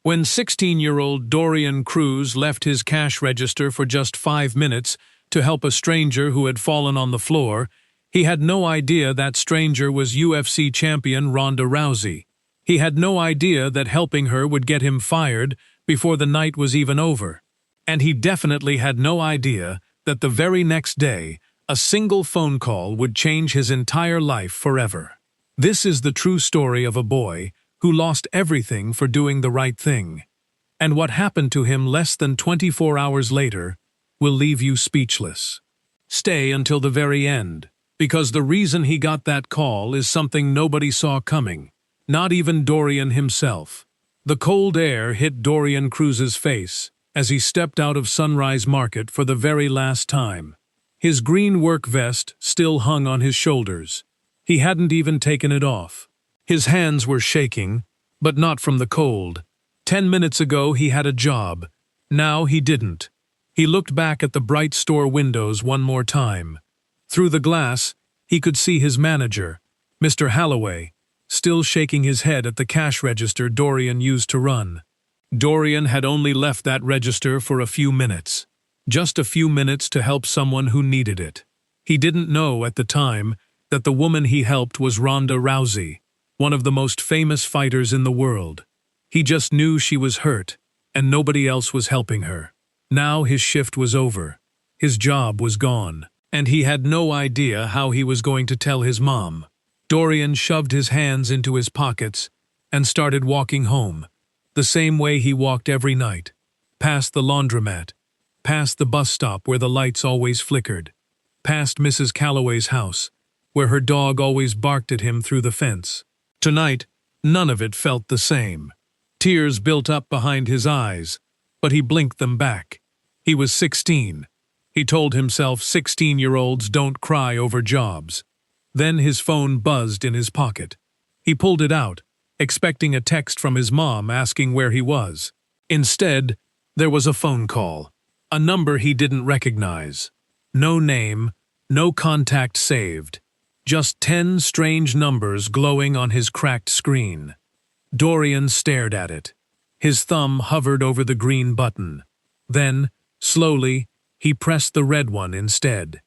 When 16-year-old Dorian Cruz left his cash register for just 5 minutes to help a stranger who had fallen on the floor, he had no idea that stranger was UFC champion Ronda Rousey. He had no idea that helping her would get him fired before the night was even over. And he definitely had no idea that the very next day, a single phone call would change his entire life forever. This is the true story of a boy who lost everything for doing the right thing. And what happened to him less than 24 hours later will leave you speechless. Stay until the very end, because the reason he got that call is something nobody saw coming, not even Dorian himself. The cold air hit Dorian Cruz's face as he stepped out of Sunrise Market for the very last time. His green work vest still hung on his shoulders. He hadn't even taken it off. His hands were shaking, but not from the cold. 10 minutes ago he had a job. Now he didn't. He looked back at the bright store windows one more time. Through the glass, he could see his manager, Mr. Holloway, still shaking his head at the cash register Dorian used to run. Dorian had only left that register for a few minutes. Just a few minutes to help someone who needed it. He didn't know at the time that the woman he helped was Ronda Rousey, one of the most famous fighters in the world. He just knew she was hurt, and nobody else was helping her. Now his shift was over. His job was gone, and he had no idea how he was going to tell his mom. Dorian shoved his hands into his pockets and started walking home, the same way he walked every night, past the laundromat, past the bus stop where the lights always flickered, past Mrs. Calloway's house, where her dog always barked at him through the fence. Tonight, none of it felt the same. Tears built up behind his eyes, but he blinked them back. He was 16. He told himself 16-year-olds don't cry over jobs. Then his phone buzzed in his pocket. He pulled it out, expecting a text from his mom asking where he was. Instead, there was a phone call, a number he didn't recognize. No name, no contact saved. Just 10 strange numbers glowing on his cracked screen. Dorian stared at it. His thumb hovered over the green button. Then, slowly, he pressed the red one instead.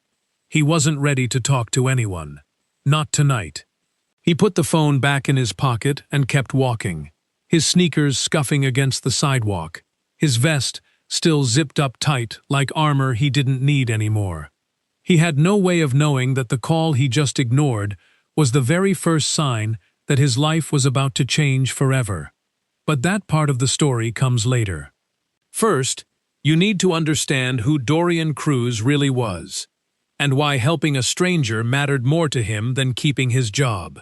He wasn't ready to talk to anyone. Not tonight. He put the phone back in his pocket and kept walking, his sneakers scuffing against the sidewalk, his vest still zipped up tight like armor he didn't need anymore. He had no way of knowing that the call he just ignored was the very first sign that his life was about to change forever. But that part of the story comes later. First, you need to understand who Dorian Cruz really was, and why helping a stranger mattered more to him than keeping his job.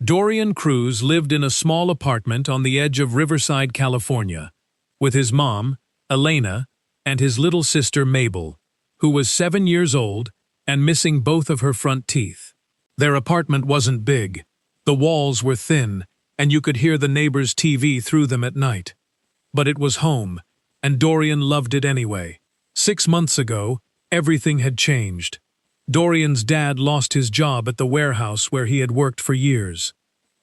Dorian Cruz lived in a small apartment on the edge of Riverside, California, with his mom, Elena, and his little sister Mabel, who was 7 years old and missing both of her front teeth. Their apartment wasn't big. The walls were thin, and you could hear the neighbor's TV through them at night. But it was home, and Dorian loved it anyway. 6 months ago, everything had changed. Dorian's dad lost his job at the warehouse where he had worked for years.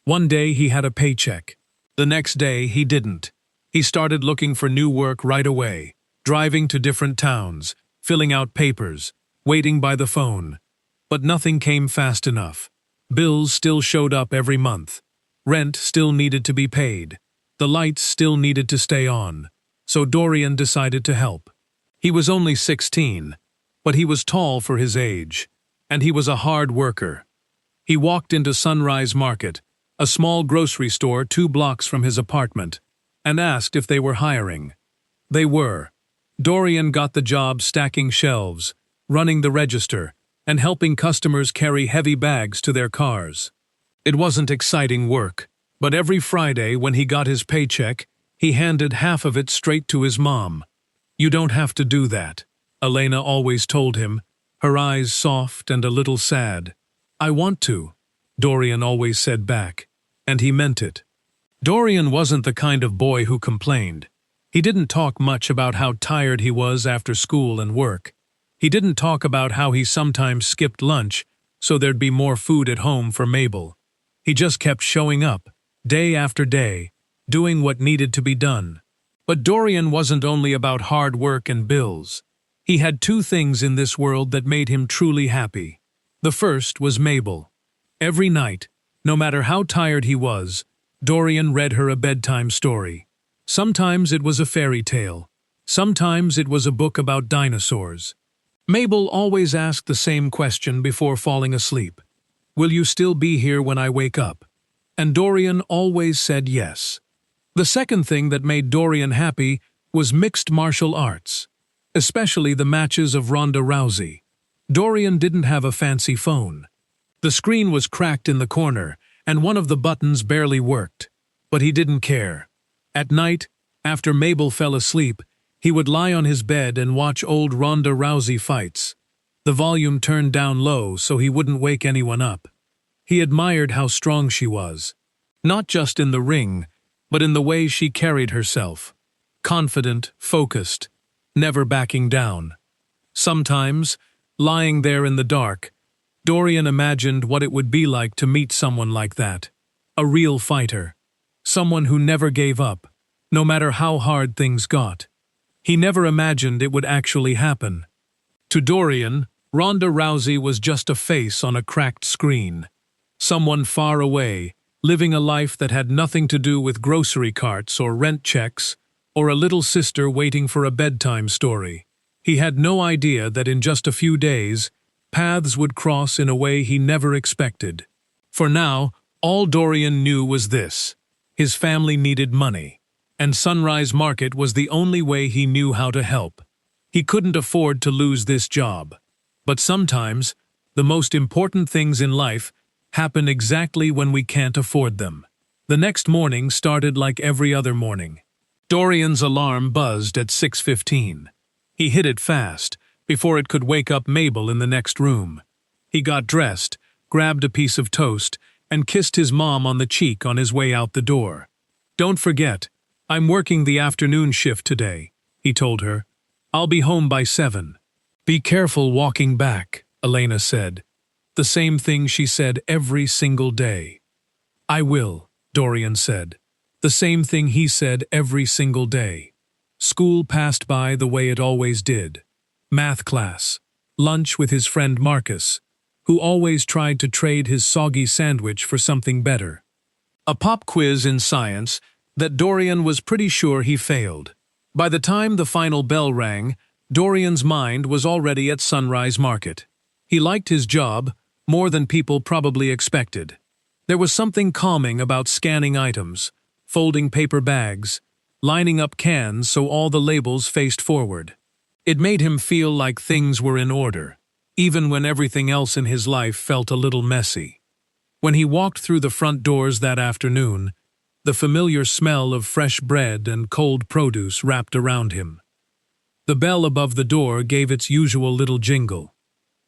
One day he had a paycheck. The next day he didn't. He started looking for new work right away, driving to different towns, filling out papers, waiting by the phone. But nothing came fast enough. Bills still showed up every month. Rent still needed to be paid. The lights still needed to stay on. So Dorian decided to help. He was only 16, but he was tall for his age, and he was a hard worker. He walked into Sunrise Market, a small grocery store 2 blocks from his apartment, and asked if they were hiring. They were. Dorian got the job stacking shelves, running the register, and helping customers carry heavy bags to their cars. It wasn't exciting work, but every Friday when he got his paycheck, he handed half of it straight to his mom. "You don't have to do that," Elena always told him, her eyes soft and a little sad. "I want to," Dorian always said back, and he meant it. Dorian wasn't the kind of boy who complained. He didn't talk much about how tired he was after school and work. He didn't talk about how he sometimes skipped lunch so there'd be more food at home for Mabel. He just kept showing up, day after day, doing what needed to be done. But Dorian wasn't only about hard work and bills. He had two things in this world that made him truly happy. The first was Mabel. Every night, no matter how tired he was, Dorian read her a bedtime story. Sometimes it was a fairy tale. Sometimes it was a book about dinosaurs. Mabel always asked the same question before falling asleep. "Will you still be here when I wake up?" And Dorian always said yes. The second thing that made Dorian happy was mixed martial arts, especially the matches of Ronda Rousey. Dorian didn't have a fancy phone. The screen was cracked in the corner, and one of the buttons barely worked. But he didn't care. At night, after Mabel fell asleep, he would lie on his bed and watch old Ronda Rousey fights. The volume turned down low so he wouldn't wake anyone up. He admired how strong she was. Not just in the ring, but in the way she carried herself. Confident, focused, never backing down. Sometimes, lying there in the dark, Dorian imagined what it would be like to meet someone like that. A real fighter. Someone who never gave up, no matter how hard things got. He never imagined it would actually happen. To Dorian, Ronda Rousey was just a face on a cracked screen. Someone far away, living a life that had nothing to do with grocery carts or rent checks, or a little sister waiting for a bedtime story. He had no idea that in just a few days, paths would cross in a way he never expected. For now, all Dorian knew was this: his family needed money, and Sunrise Market was the only way he knew how to help. He couldn't afford to lose this job. But sometimes, the most important things in life happen exactly when we can't afford them. The next morning started like every other morning. Dorian's alarm buzzed at 6:15. He hit it fast, before it could wake up Mabel in the next room. He got dressed, grabbed a piece of toast, and kissed his mom on the cheek on his way out the door. "Don't forget, I'm working the afternoon shift today," he told her. "I'll be home by 7. "Be careful walking back," Elena said. The same thing she said every single day. "I will," Dorian said. The same thing he said every single day. School passed by the way it always did. Math class, lunch with his friend Marcus, who always tried to trade his soggy sandwich for something better. A pop quiz in science that Dorian was pretty sure he failed. By the time the final bell rang, Dorian's mind was already at Sunrise Market. He liked his job more than people probably expected. There was something calming about scanning items, folding paper bags, lining up cans so all the labels faced forward. It made him feel like things were in order, even when everything else in his life felt a little messy. When he walked through the front doors that afternoon, the familiar smell of fresh bread and cold produce wrapped around him. The bell above the door gave its usual little jingle.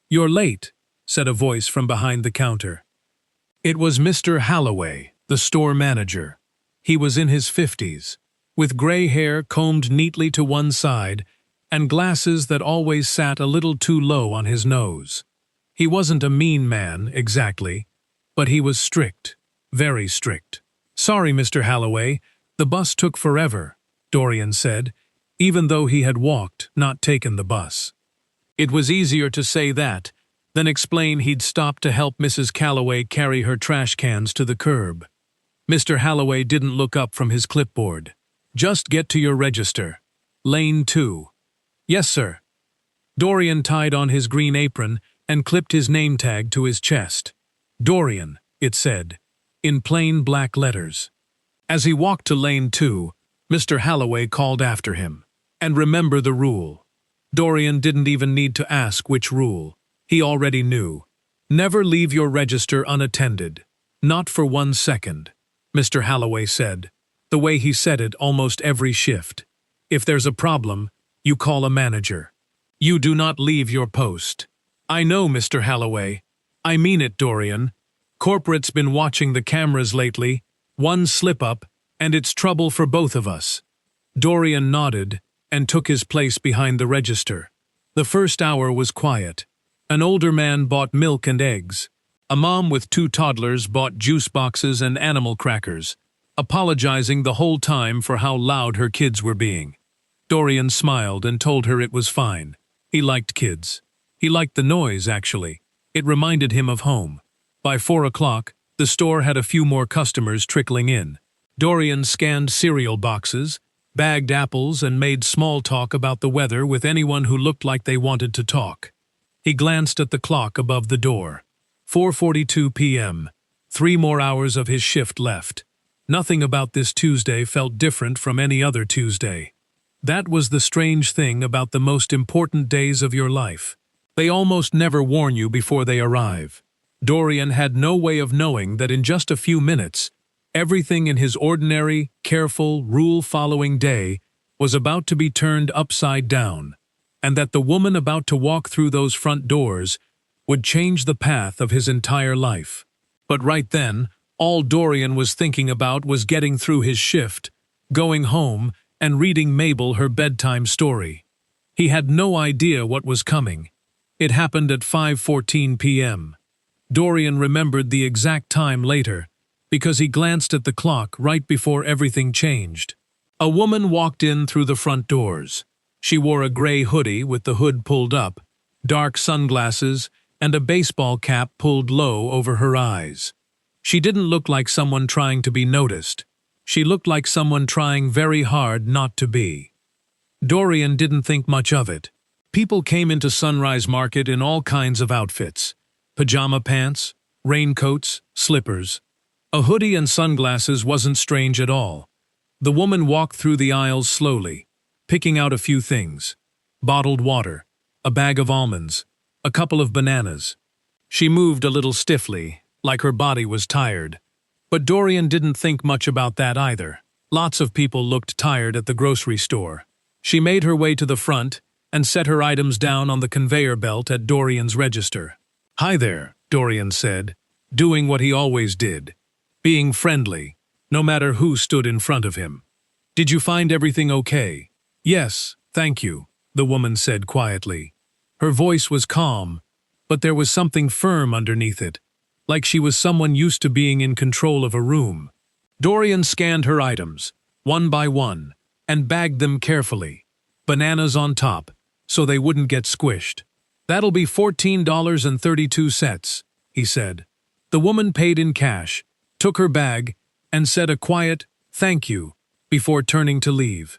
"You're late," said a voice from behind the counter. It was Mr. Halloway, the store manager. He was in his 50s, with gray hair combed neatly to one side and glasses that always sat a little too low on his nose. He wasn't a mean man, exactly, but he was strict, very strict. "Sorry, Mr. Halloway, the bus took forever," Dorian said, even though he had walked, not taken the bus. It was easier to say that than explain he'd stopped to help Mrs. Calloway carry her trash cans to the curb. Mr. Halloway didn't look up from his clipboard. "Just get to your register. Lane 2. "Yes, sir." Dorian tied on his green apron and clipped his name tag to his chest. "Dorian," it said, in plain black letters. As he walked to Lane 2, Mr. Halloway called after him. "And remember the rule." Dorian didn't even need to ask which rule. He already knew. "Never leave your register unattended. Not for 1 second," Mr. Halloway said, the way he said it almost every shift. "If there's a problem, you call a manager. You do not leave your post." "I know, Mr. Halloway. I mean it, Dorian. Corporate's been watching the cameras lately. One slip-up, and it's trouble for both of us." Dorian nodded and took his place behind the register. The first hour was quiet. An older man bought milk and eggs. A mom with 2 toddlers bought juice boxes and animal crackers. apologizing the whole time for how loud her kids were being. Dorian smiled and told her it was fine. He liked kids. He liked the noise, actually. It reminded him of home. By 4 o'clock, the store had a few more customers trickling in. Dorian scanned cereal boxes, bagged apples, and made small talk about the weather with anyone who looked like they wanted to talk. He glanced at the clock above the door. 4:42 p.m. 3 more hours of his shift left. Nothing about this Tuesday felt different from any other Tuesday. That was the strange thing about the most important days of your life. They almost never warn you before they arrive. Dorian had no way of knowing that in just a few minutes, everything in his ordinary, careful, rule-following day was about to be turned upside down, and that the woman about to walk through those front doors would change the path of his entire life. But right then, all Dorian was thinking about was getting through his shift, going home, and reading Mabel her bedtime story. He had no idea what was coming. It happened at 5:14 p.m. Dorian remembered the exact time later, because he glanced at the clock right before everything changed. A woman walked in through the front doors. She wore a gray hoodie with the hood pulled up, dark sunglasses, and a baseball cap pulled low over her eyes. She didn't look like someone trying to be noticed. She looked like someone trying very hard not to be. Dorian didn't think much of it. People came into Sunrise Market in all kinds of outfits: pajama pants, raincoats, slippers. A hoodie and sunglasses wasn't strange at all. The woman walked through the aisles slowly, picking out a few things: bottled water, a bag of almonds, a couple of bananas. She moved a little stiffly, like her body was tired. But Dorian didn't think much about that either. Lots of people looked tired at the grocery store. She made her way to the front and set her items down on the conveyor belt at Dorian's register. "Hi there," Dorian said, doing what he always did, being friendly, no matter who stood in front of him. "Did you find everything okay?" "Yes, thank you," the woman said quietly. Her voice was calm, but there was something firm underneath it, like she was someone used to being in control of a room. Dorian scanned her items, one by one, and bagged them carefully. Bananas on top, so they wouldn't get squished. "That'll be $14.32, he said. The woman paid in cash, took her bag, and said a quiet, "Thank you," before turning to leave.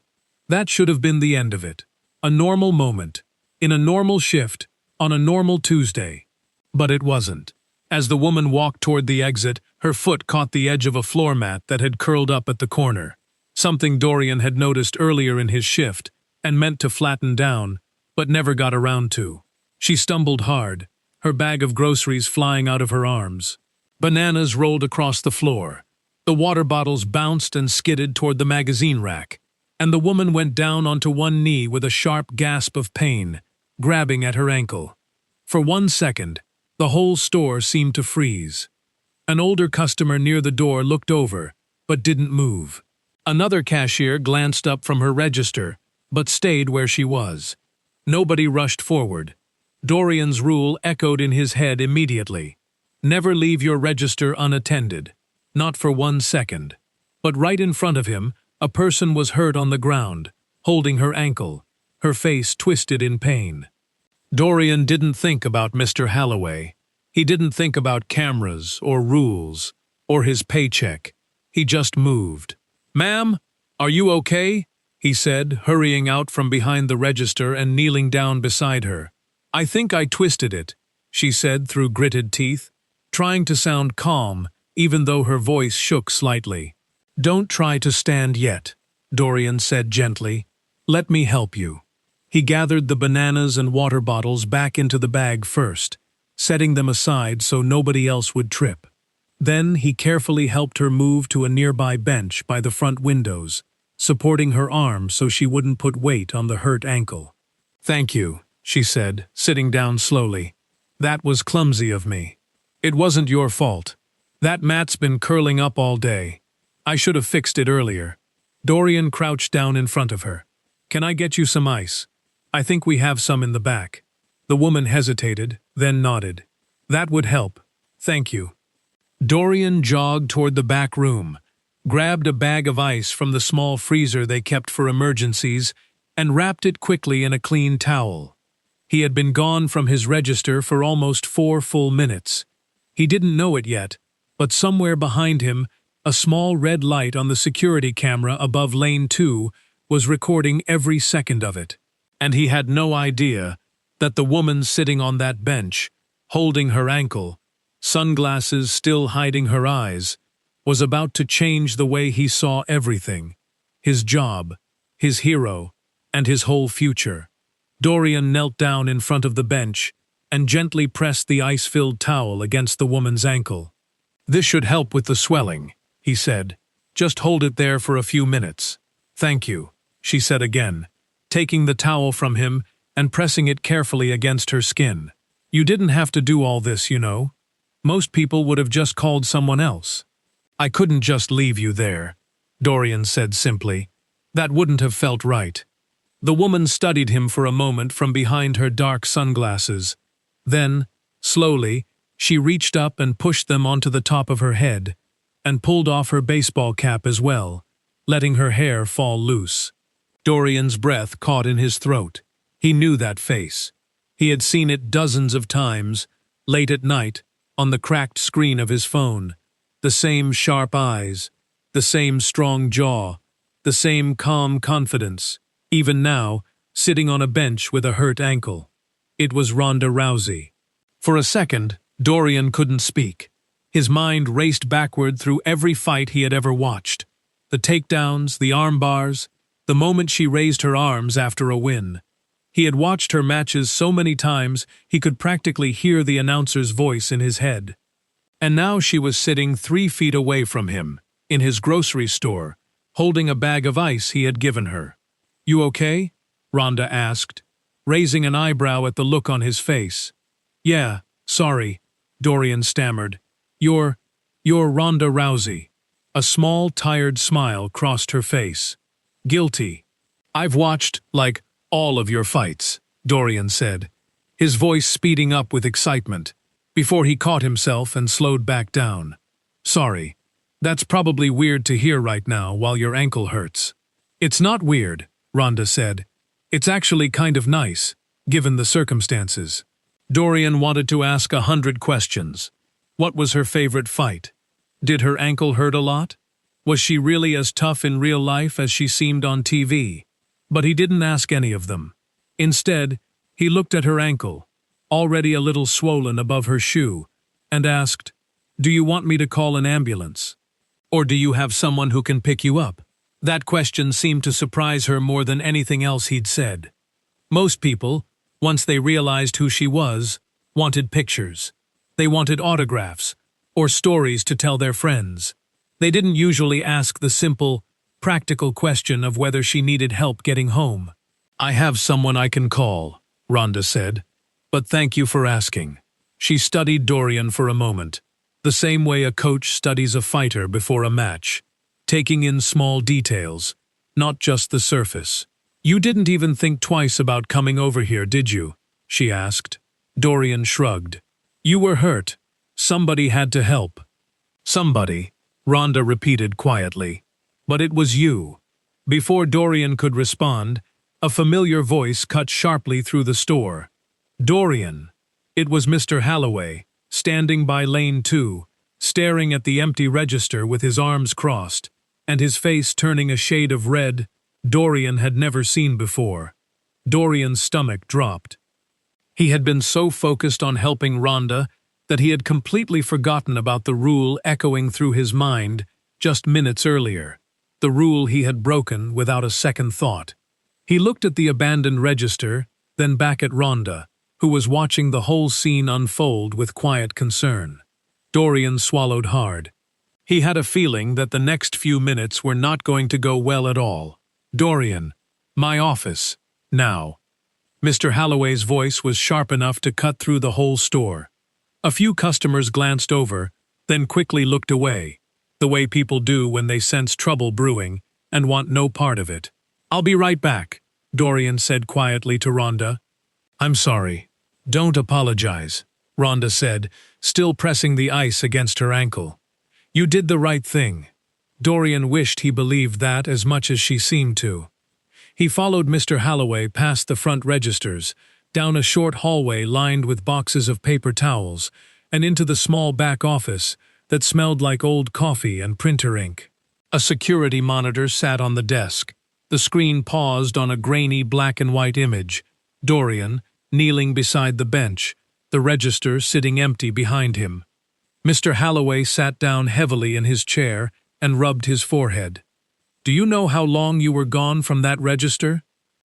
That should have been the end of it. A normal moment, in a normal shift, on a normal Tuesday. But it wasn't. As the woman walked toward the exit, her foot caught the edge of a floor mat that had curled up at the corner. Something Dorian had noticed earlier in his shift and meant to flatten down, but never got around to. She stumbled hard, her bag of groceries flying out of her arms. Bananas rolled across the floor. The water bottles bounced and skidded toward the magazine rack, and the woman went down onto one knee with a sharp gasp of pain, grabbing at her ankle. For 1 second, the whole store seemed to freeze. An older customer near the door looked over, but didn't move. Another cashier glanced up from her register, but stayed where she was. Nobody rushed forward. Dorian's rule echoed in his head immediately. Never leave your register unattended. Not for 1 second. But right in front of him, a person was hurt on the ground, holding her ankle, her face twisted in pain. Dorian didn't think about Mr. Halloway. He didn't think about cameras or rules or his paycheck. He just moved. "Ma'am, are you okay?" he said, hurrying out from behind the register and kneeling down beside her. "I think I twisted it," she said through gritted teeth, trying to sound calm even though her voice shook slightly. "Don't try to stand yet," Dorian said gently. "Let me help you." He gathered the bananas and water bottles back into the bag first, setting them aside so nobody else would trip. Then he carefully helped her move to a nearby bench by the front windows, supporting her arm so she wouldn't put weight on the hurt ankle. "Thank you," she said, sitting down slowly. "That was clumsy of me. It wasn't your fault. That mat's been curling up all day. I should have fixed it earlier." Dorian crouched down in front of her. "Can I get you some ice? I think we have some in the back." The woman hesitated, then nodded. "That would help. Thank you." Dorian jogged toward the back room, grabbed a bag of ice from the small freezer they kept for emergencies, and wrapped it quickly in a clean towel. He had been gone from his register for almost 4 full minutes. He didn't know it yet, but somewhere behind him, a small red light on the security camera above lane 2 was recording every second of it. And he had no idea that the woman sitting on that bench, holding her ankle, sunglasses still hiding her eyes, was about to change the way he saw everything: his job, his hero, and his whole future. Dorian knelt down in front of the bench and gently pressed the ice-filled towel against the woman's ankle. "This should help with the swelling," he said. "Just hold it there for a few minutes." "Thank you," she said again, taking the towel from him and pressing it carefully against her skin. "You didn't have to do all this, you know. Most people would have just called someone else." "I couldn't just leave you there," Dorian said simply. "That wouldn't have felt right." The woman studied him for a moment from behind her dark sunglasses. Then, slowly, she reached up and pushed them onto the top of her head, and pulled off her baseball cap as well, letting her hair fall loose. Dorian's breath caught in his throat. He knew that face. He had seen it dozens of times, late at night, on the cracked screen of his phone. The same sharp eyes, the same strong jaw, the same calm confidence, even now, sitting on a bench with a hurt ankle. It was Ronda Rousey. For a second, Dorian couldn't speak. His mind raced backward through every fight he had ever watched. The takedowns, the arm bars, the moment she raised her arms after a win. He had watched her matches so many times he could practically hear the announcer's voice in his head. And now she was sitting 3 feet away from him, in his grocery store, holding a bag of ice he had given her. "You okay?" Ronda asked, raising an eyebrow at the look on his face. "Yeah, sorry," Dorian stammered. You're Ronda Rousey." A small, tired smile crossed her face. "Guilty. I've watched, all of your fights," Dorian said, his voice speeding up with excitement, before he caught himself and slowed back down. "Sorry. That's probably weird to hear right now while your ankle hurts." "It's not weird," Ronda said. "It's actually kind of nice, given the circumstances." Dorian wanted to ask 100 questions. What was her favorite fight? Did her ankle hurt a lot? Was she really as tough in real life as she seemed on TV? But he didn't ask any of them. Instead, he looked at her ankle, already a little swollen above her shoe, and asked, "Do you want me to call an ambulance? Or do you have someone who can pick you up?" That question seemed to surprise her more than anything else he'd said. Most people, once they realized who she was, wanted pictures. They wanted autographs, or stories to tell their friends. They didn't usually ask the simple, practical question of whether she needed help getting home. "I have someone I can call," Ronda said, "but thank you for asking." She studied Dorian for a moment, the same way a coach studies a fighter before a match, taking in small details, not just the surface. "You didn't even think twice about coming over here, did you?" she asked. Dorian shrugged. "You were hurt. Somebody had to help." "Somebody," Ronda repeated quietly. "But it was you." Before Dorian could respond, a familiar voice cut sharply through the store. "Dorian!" It was Mr. Halloway, standing by lane 2, staring at the empty register with his arms crossed, and his face turning a shade of red Dorian had never seen before. Dorian's stomach dropped. He had been so focused on helping Ronda that he had completely forgotten about the rule echoing through his mind just minutes earlier, the rule he had broken without a second thought. He looked at the abandoned register, then back at Ronda, who was watching the whole scene unfold with quiet concern. Dorian swallowed hard. He had a feeling that the next few minutes were not going to go well at all. "Dorian, my office, now." Mr. Halloway's voice was sharp enough to cut through the whole store. A few customers glanced over, then quickly looked away, the way people do when they sense trouble brewing and want no part of it. "I'll be right back," Dorian said quietly to Ronda. "I'm sorry." "Don't apologize," Ronda said, still pressing the ice against her ankle. "You did the right thing. Dorian wished he believed that as much as she seemed to. He followed Mr. Holloway past the front registers, down a short hallway lined with boxes of paper towels, and into the small back office that smelled like old coffee and printer ink. A security monitor sat on the desk. The screen paused on a grainy black and white image. Dorian, kneeling beside the bench, the register sitting empty behind him. Mr. Holloway sat down heavily in his chair and rubbed his forehead. "Do you know how long you were gone from that register?"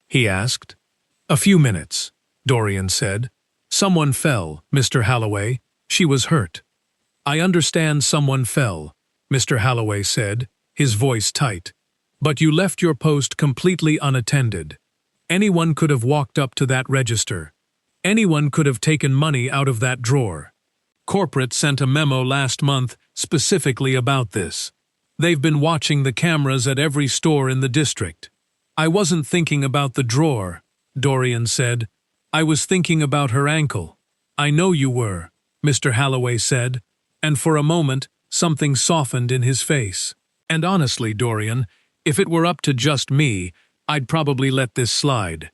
he asked. "A few minutes," Dorian said. "Someone fell, Mr. Holloway. She was hurt." "I understand someone fell," Mr. Holloway said, his voice tight. "But you left your post completely unattended. Anyone could have walked up to that register. Anyone could have taken money out of that drawer. Corporate sent a memo last month specifically about this. They've been watching the cameras at every store in the district." "I wasn't thinking about the drawer," Dorian said. "I was thinking about her ankle." "I know you were," Mr. Holloway said, and for a moment something softened in his face. "And honestly, Dorian, if it were up to just me, I'd probably let this slide.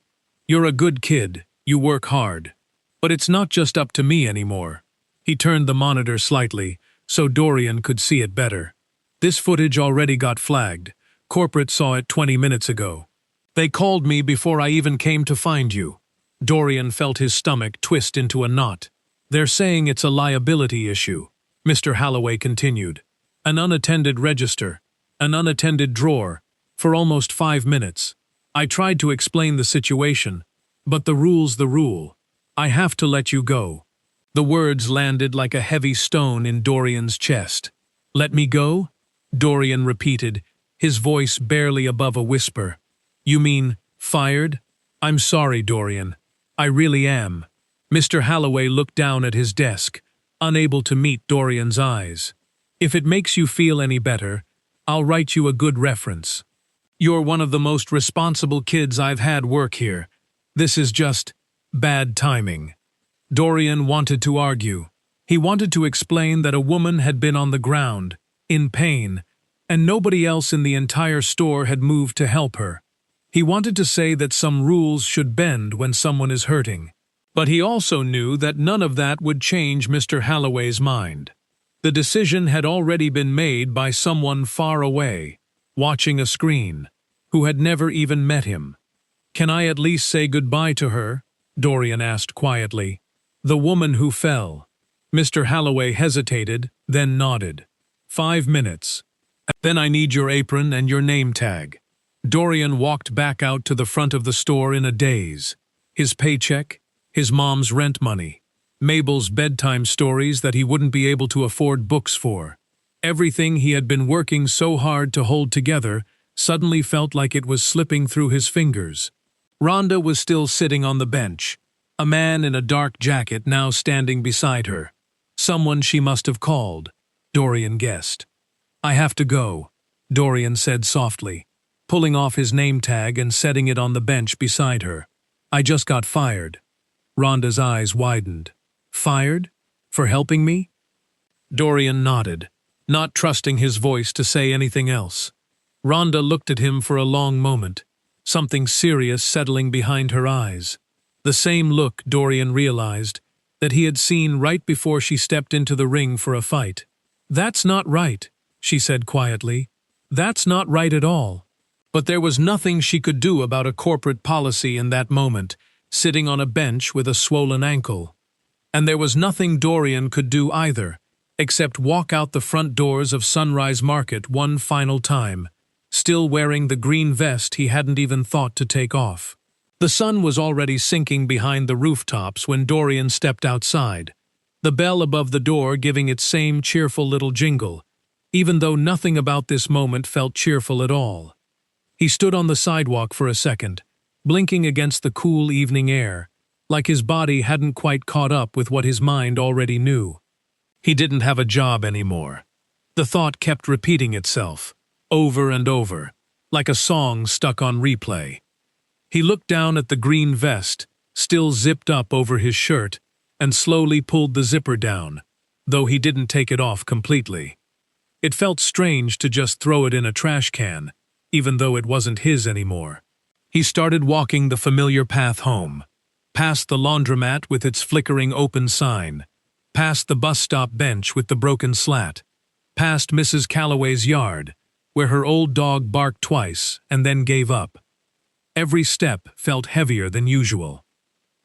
You're a good kid, you work hard. But it's not just up to me anymore." He turned the monitor slightly, so Dorian could see it better. "This footage already got flagged. Corporate saw it 20 minutes ago. They called me before I even came to find you." Dorian felt his stomach twist into a knot. "They're saying it's a liability issue," Mr. Holloway continued. "An unattended register, an unattended drawer, for almost 5 minutes. I tried to explain the situation, but the rule's the rule. I have to let you go." The words landed like a heavy stone in Dorian's chest. "Let me go?" Dorian repeated, his voice barely above a whisper. "You mean fired?" "I'm sorry, Dorian. I really am." Mr. Holloway looked down at his desk, unable to meet Dorian's eyes. "If it makes you feel any better, I'll write you a good reference. You're one of the most responsible kids I've had work here. This is just bad timing." Dorian wanted to argue. He wanted to explain that a woman had been on the ground, in pain, and nobody else in the entire store had moved to help her. He wanted to say that some rules should bend when someone is hurting. But he also knew that none of that would change Mr. Holloway's mind. The decision had already been made by someone far away, watching a screen, who had never even met him. "Can I at least say goodbye to her?" Dorian asked quietly. "The woman who fell." Mr. Holloway hesitated, then nodded. 5 minutes. Then I need your apron and your name tag." Dorian walked back out to the front of the store in a daze. His paycheck, his mom's rent money, Mabel's bedtime stories that he wouldn't be able to afford books for. Everything he had been working so hard to hold together suddenly felt like it was slipping through his fingers. Rhonda was still sitting on the bench, a man in a dark jacket now standing beside her. Someone she must have called, Dorian guessed. "I have to go," Dorian said softly, pulling off his name tag and setting it on the bench beside her. "I just got fired." Rhonda's eyes widened. "Fired? For helping me?" Dorian nodded, not trusting his voice to say anything else. Rhonda looked at him for a long moment, something serious settling behind her eyes. The same look, Dorian realized, that he had seen right before she stepped into the ring for a fight. "That's not right," she said quietly. "That's not right at all." But there was nothing she could do about a corporate policy in that moment, sitting on a bench with a swollen ankle. And there was nothing Dorian could do either, except walk out the front doors of Sunrise Market one final time, still wearing the green vest he hadn't even thought to take off. The sun was already sinking behind the rooftops when Dorian stepped outside, the bell above the door giving its same cheerful little jingle, even though nothing about this moment felt cheerful at all. He stood on the sidewalk for a second, blinking against the cool evening air, like his body hadn't quite caught up with what his mind already knew. He didn't have a job anymore. The thought kept repeating itself, over and over, like a song stuck on replay. He looked down at the green vest, still zipped up over his shirt, and slowly pulled the zipper down, though he didn't take it off completely. It felt strange to just throw it in a trash can, even though it wasn't his anymore. He started walking the familiar path home, past the laundromat with its flickering open sign, past the bus stop bench with the broken slat, past Mrs. Calloway's yard, where her old dog barked twice and then gave up. Every step felt heavier than usual.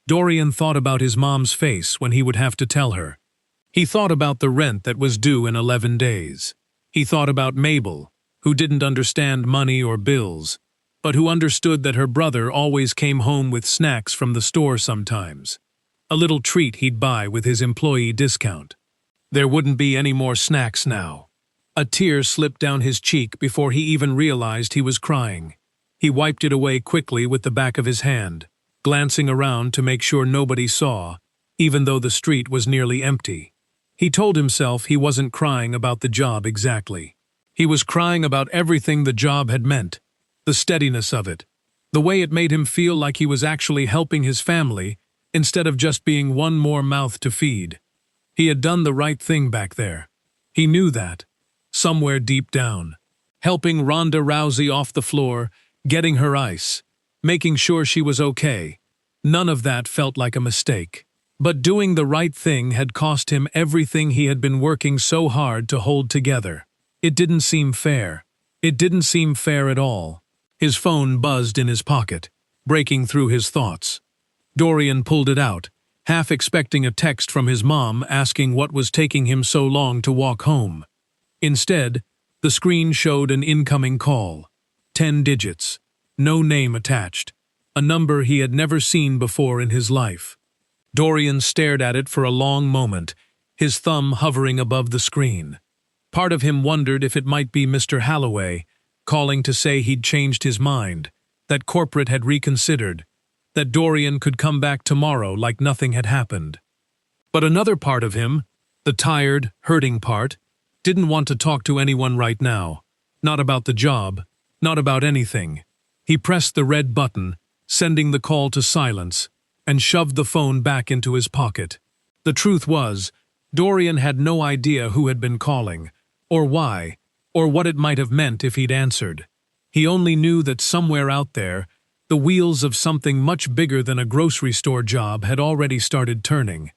Dorian thought about his mom's face when he would have to tell her. He thought about the rent that was due in 11 days. He thought about Mabel, who didn't understand money or bills, but who understood that her brother always came home with snacks from the store sometimes. A little treat he'd buy with his employee discount. There wouldn't be any more snacks now. A tear slipped down his cheek before he even realized he was crying. He wiped it away quickly with the back of his hand, glancing around to make sure nobody saw, even though the street was nearly empty. He told himself he wasn't crying about the job exactly. He was crying about everything the job had meant, the steadiness of it, the way it made him feel like he was actually helping his family instead of just being one more mouth to feed. He had done the right thing back there. He knew that, somewhere deep down. Helping Ronda Rousey off the floor, getting her ice, making sure she was okay. None of that felt like a mistake. But doing the right thing had cost him everything he had been working so hard to hold together. It didn't seem fair. It didn't seem fair at all. His phone buzzed in his pocket, breaking through his thoughts. Dorian pulled it out, half expecting a text from his mom asking what was taking him so long to walk home. Instead, the screen showed an incoming call. 10 digits. No name attached. A number he had never seen before in his life. Dorian stared at it for a long moment, his thumb hovering above the screen. Part of him wondered if it might be Mr. Holloway, calling to say he'd changed his mind, that corporate had reconsidered, that Dorian could come back tomorrow like nothing had happened. But another part of him, the tired, hurting part, didn't want to talk to anyone right now. Not about the job, not about anything. He pressed the red button, sending the call to silence, and shoved the phone back into his pocket. The truth was, Dorian had no idea who had been calling, or why, or what it might have meant if he'd answered. He only knew that somewhere out there, the wheels of something much bigger than a grocery store job had already started turning,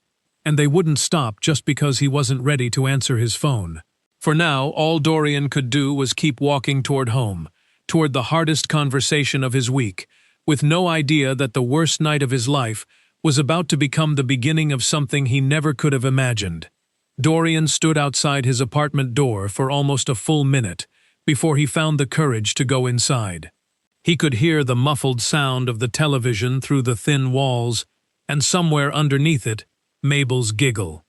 and they wouldn't stop just because he wasn't ready to answer his phone. For now, all Dorian could do was keep walking toward home, toward the hardest conversation of his week, with no idea that the worst night of his life was about to become the beginning of something he never could have imagined. Dorian stood outside his apartment door for almost a full minute before he found the courage to go inside. He could hear the muffled sound of the television through the thin walls, and somewhere underneath it, Mabel's giggle.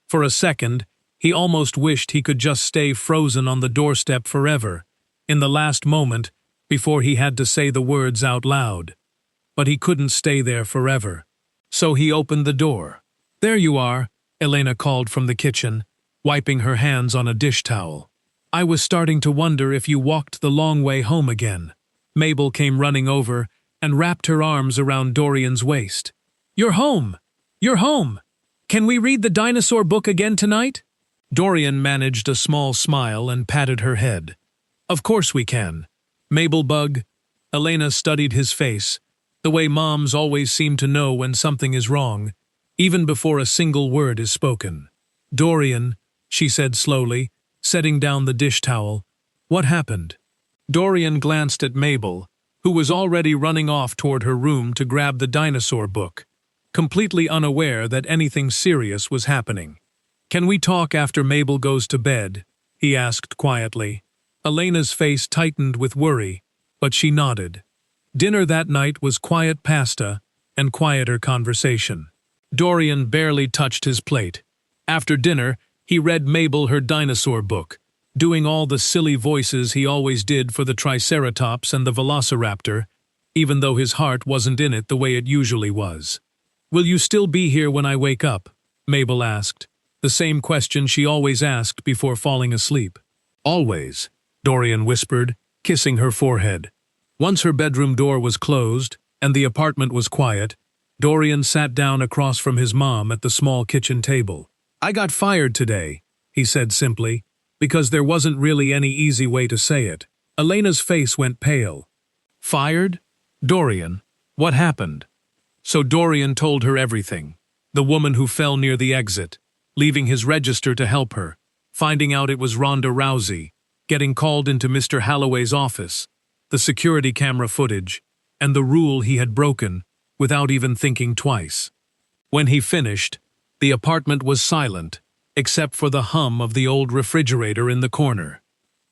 For a second, he almost wished he could just stay frozen on the doorstep forever, in the last moment, before he had to say the words out loud. But he couldn't stay there forever. So he opened the door. "There you are," Elena called from the kitchen, wiping her hands on a dish towel. "I was starting to wonder if you walked the long way home again." Mabel came running over and wrapped her arms around Dorian's waist. "You're home! You're home! Can we read the dinosaur book again tonight?" Dorian managed a small smile and patted her head. "Of course we can. Mabel Bug." Elena studied his face, the way moms always seem to know when something is wrong, even before a single word is spoken. "Dorian," she said slowly, setting down the dish towel, "what happened?" Dorian glanced at Mabel, who was already running off toward her room to grab the dinosaur book, completely unaware that anything serious was happening. "Can we talk after Mabel goes to bed?" he asked quietly. Elena's face tightened with worry, but she nodded. Dinner that night was quiet pasta and quieter conversation. Dorian barely touched his plate. After dinner, he read Mabel her dinosaur book, doing all the silly voices he always did for the Triceratops and the Velociraptor, even though his heart wasn't in it the way it usually was. "Will you still be here when I wake up?" Mabel asked, the same question she always asked before falling asleep. "Always," Dorian whispered, kissing her forehead. Once her bedroom door was closed and the apartment was quiet, Dorian sat down across from his mom at the small kitchen table. "I got fired today," he said simply. because there wasn't really any easy way to say it. Elena's face went pale. Fired? Dorian, what happened? So Dorian told her everything. The woman who fell near the exit, leaving his register to help her, finding out it was Ronda Rousey, getting called into Mr. Holloway's office, the security camera footage, and the rule he had broken without even thinking twice. When he finished, the apartment was silent, except for the hum of the old refrigerator in the corner.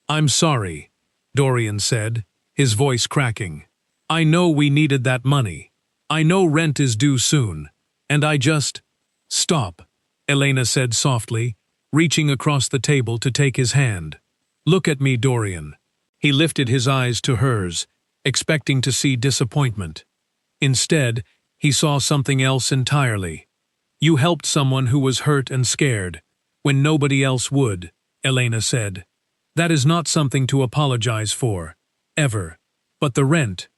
"I'm sorry," Dorian said, his voice cracking. "I know we needed that money. I know rent is due soon, and I just—" "Stop," Elena said softly, reaching across the table to take his hand. "Look at me, Dorian." He lifted his eyes to hers, expecting to see disappointment. Instead, he saw something else entirely. "You helped someone who was hurt and scared, when nobody else would," Elena said. "That is not something to apologize for, ever. But the rent.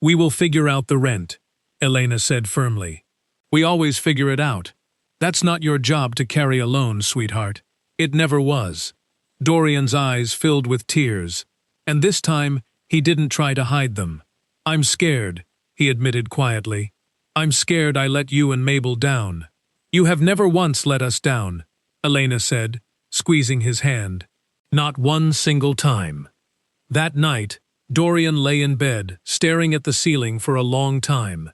We will figure out the rent," Elena said firmly. "We always figure it out. That's not your job to carry alone, sweetheart. It never was." Dorian's eyes filled with tears, and this time he didn't try to hide them. "I'm scared," he admitted quietly. "I'm scared I let you and Mabel down." "You have never once let us down," Elena said, squeezing his hand. "Not one single time." That night, Dorian lay in bed, staring at the ceiling for a long time,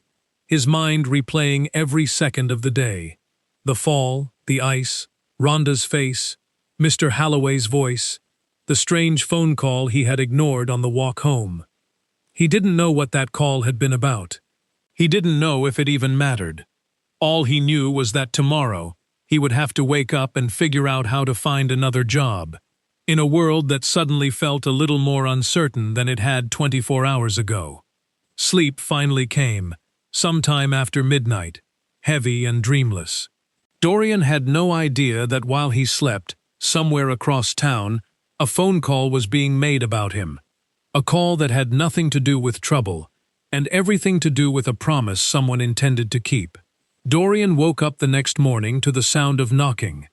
his mind replaying every second of the day. The fall, the ice, Rhonda's face, Mr. Holloway's voice, the strange phone call he had ignored on the walk home. He didn't know what that call had been about. He didn't know if it even mattered. All he knew was that tomorrow he would have to wake up and figure out how to find another job, in a world that suddenly felt a little more uncertain than it had 24 hours ago. Sleep finally came, sometime after midnight, heavy and dreamless. Dorian had no idea that while he slept, somewhere across town, a phone call was being made about him. A call that had nothing to do with trouble, and everything to do with a promise someone intended to keep. Dorian woke up the next morning to the sound of knocking,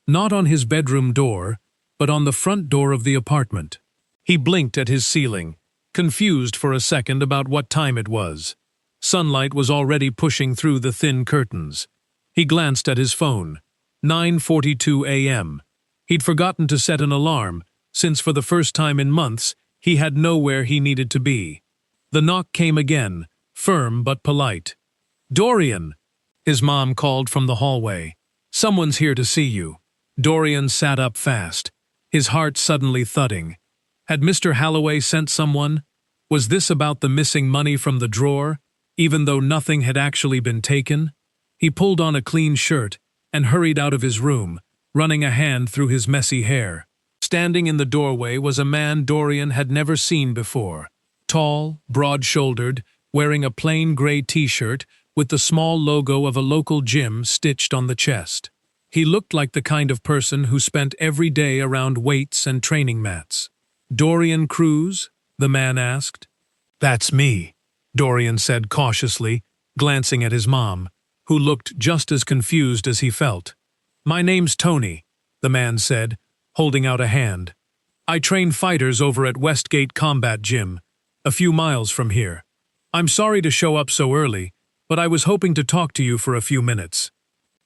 not on his bedroom door, but on the front door of the apartment. He blinked at his ceiling, confused for a second about what time it was. Sunlight was already pushing through the thin curtains. He glanced at his phone. 9:42 a.m. He'd forgotten to set an alarm, since for the first time in months, he had nowhere he needed to be. The knock came again, firm but polite. "Dorian!" his mom called from the hallway. "Someone's here to see you." Dorian sat up fast, his heart suddenly thudding. Had Mr. Holloway sent someone? Was this about the missing money from the drawer, even though nothing had actually been taken? He pulled on a clean shirt and hurried out of his room, running a hand through his messy hair. Standing in the doorway was a man Dorian had never seen before. Tall, broad-shouldered, wearing a plain gray t-shirt with the small logo of a local gym stitched on the chest. He looked like the kind of person who spent every day around weights and training mats. "Dorian Cruz?" the man asked. "That's me," Dorian said cautiously, glancing at his mom, who looked just as confused as he felt. "My name's Tony," the man said, holding out a hand. "I train fighters over at Westgate Combat Gym, a few miles from here. I'm sorry to show up so early, but I was hoping to talk to you for a few minutes."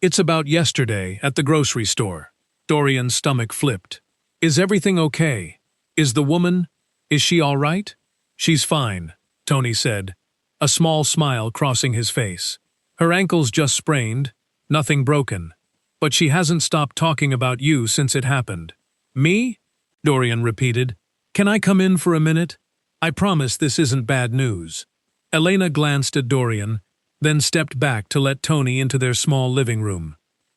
"It's about yesterday at the grocery store." Dorian's stomach flipped. "Is everything okay? Is she all right?" "She's fine," Tony said, a small smile crossing his face. "Her ankle's just sprained, nothing broken. But she hasn't stopped talking about you since it happened." "Me?" Dorian repeated. "Can I come in for a minute? I promise this isn't bad news." Elena glanced at Dorian, then stepped back to let Tony into their small living room.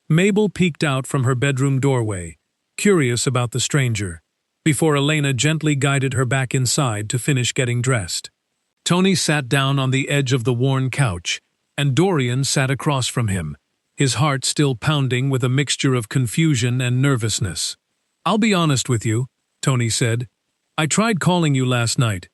Mabel peeked out from her bedroom doorway, curious about the stranger, before Elena gently guided her back inside to finish getting dressed. Tony sat down on the edge of the worn couch, and Dorian sat across from him, his heart still pounding with a mixture of confusion and nervousness. "I'll be honest with you," Tony said. "I tried calling you last night.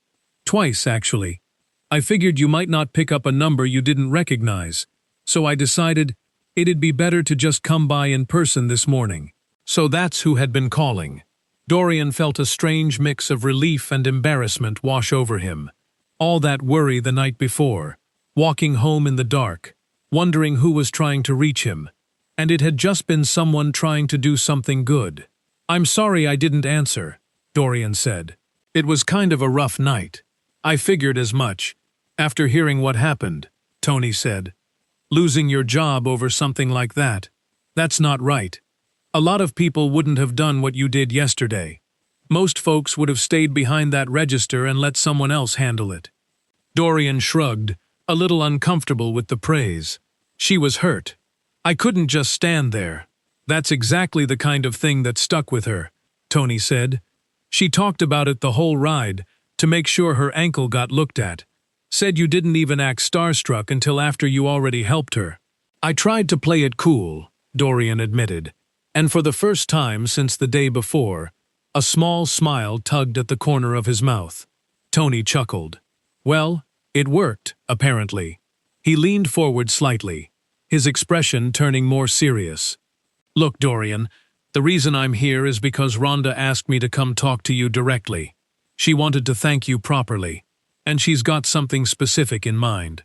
Twice, actually. I figured you might not pick up a number you didn't recognize, so I decided it'd be better to just come by in person this morning." "So that's who had been calling." Dorian felt a strange mix of relief and embarrassment wash over him. All that worry the night before, walking home in the dark, wondering who was trying to reach him, and it had just been someone trying to do something good. "I'm sorry I didn't answer," Dorian said. "It was kind of a rough night." "I figured as much, after hearing what happened," Tony said. "Losing your job over something like that. That's not right. A lot of people wouldn't have done what you did yesterday. Most folks would have stayed behind that register and let someone else handle it." Dorian shrugged, a little uncomfortable with the praise. She was hurt. "I couldn't just stand there." "That's exactly the kind of thing that stuck with her," Tony said. "She talked about it the whole ride, to make sure her ankle got looked at. Said you didn't even act starstruck until after you already helped her." "I tried to play it cool," Dorian admitted, and for the first time since the day before, a small smile tugged at the corner of his mouth. Tony chuckled. "Well, it worked, apparently." He leaned forward slightly, his expression turning more serious. "Look, Dorian, the reason I'm here is because Ronda asked me to come talk to you directly. She wanted to thank you properly, and she's got something specific in mind.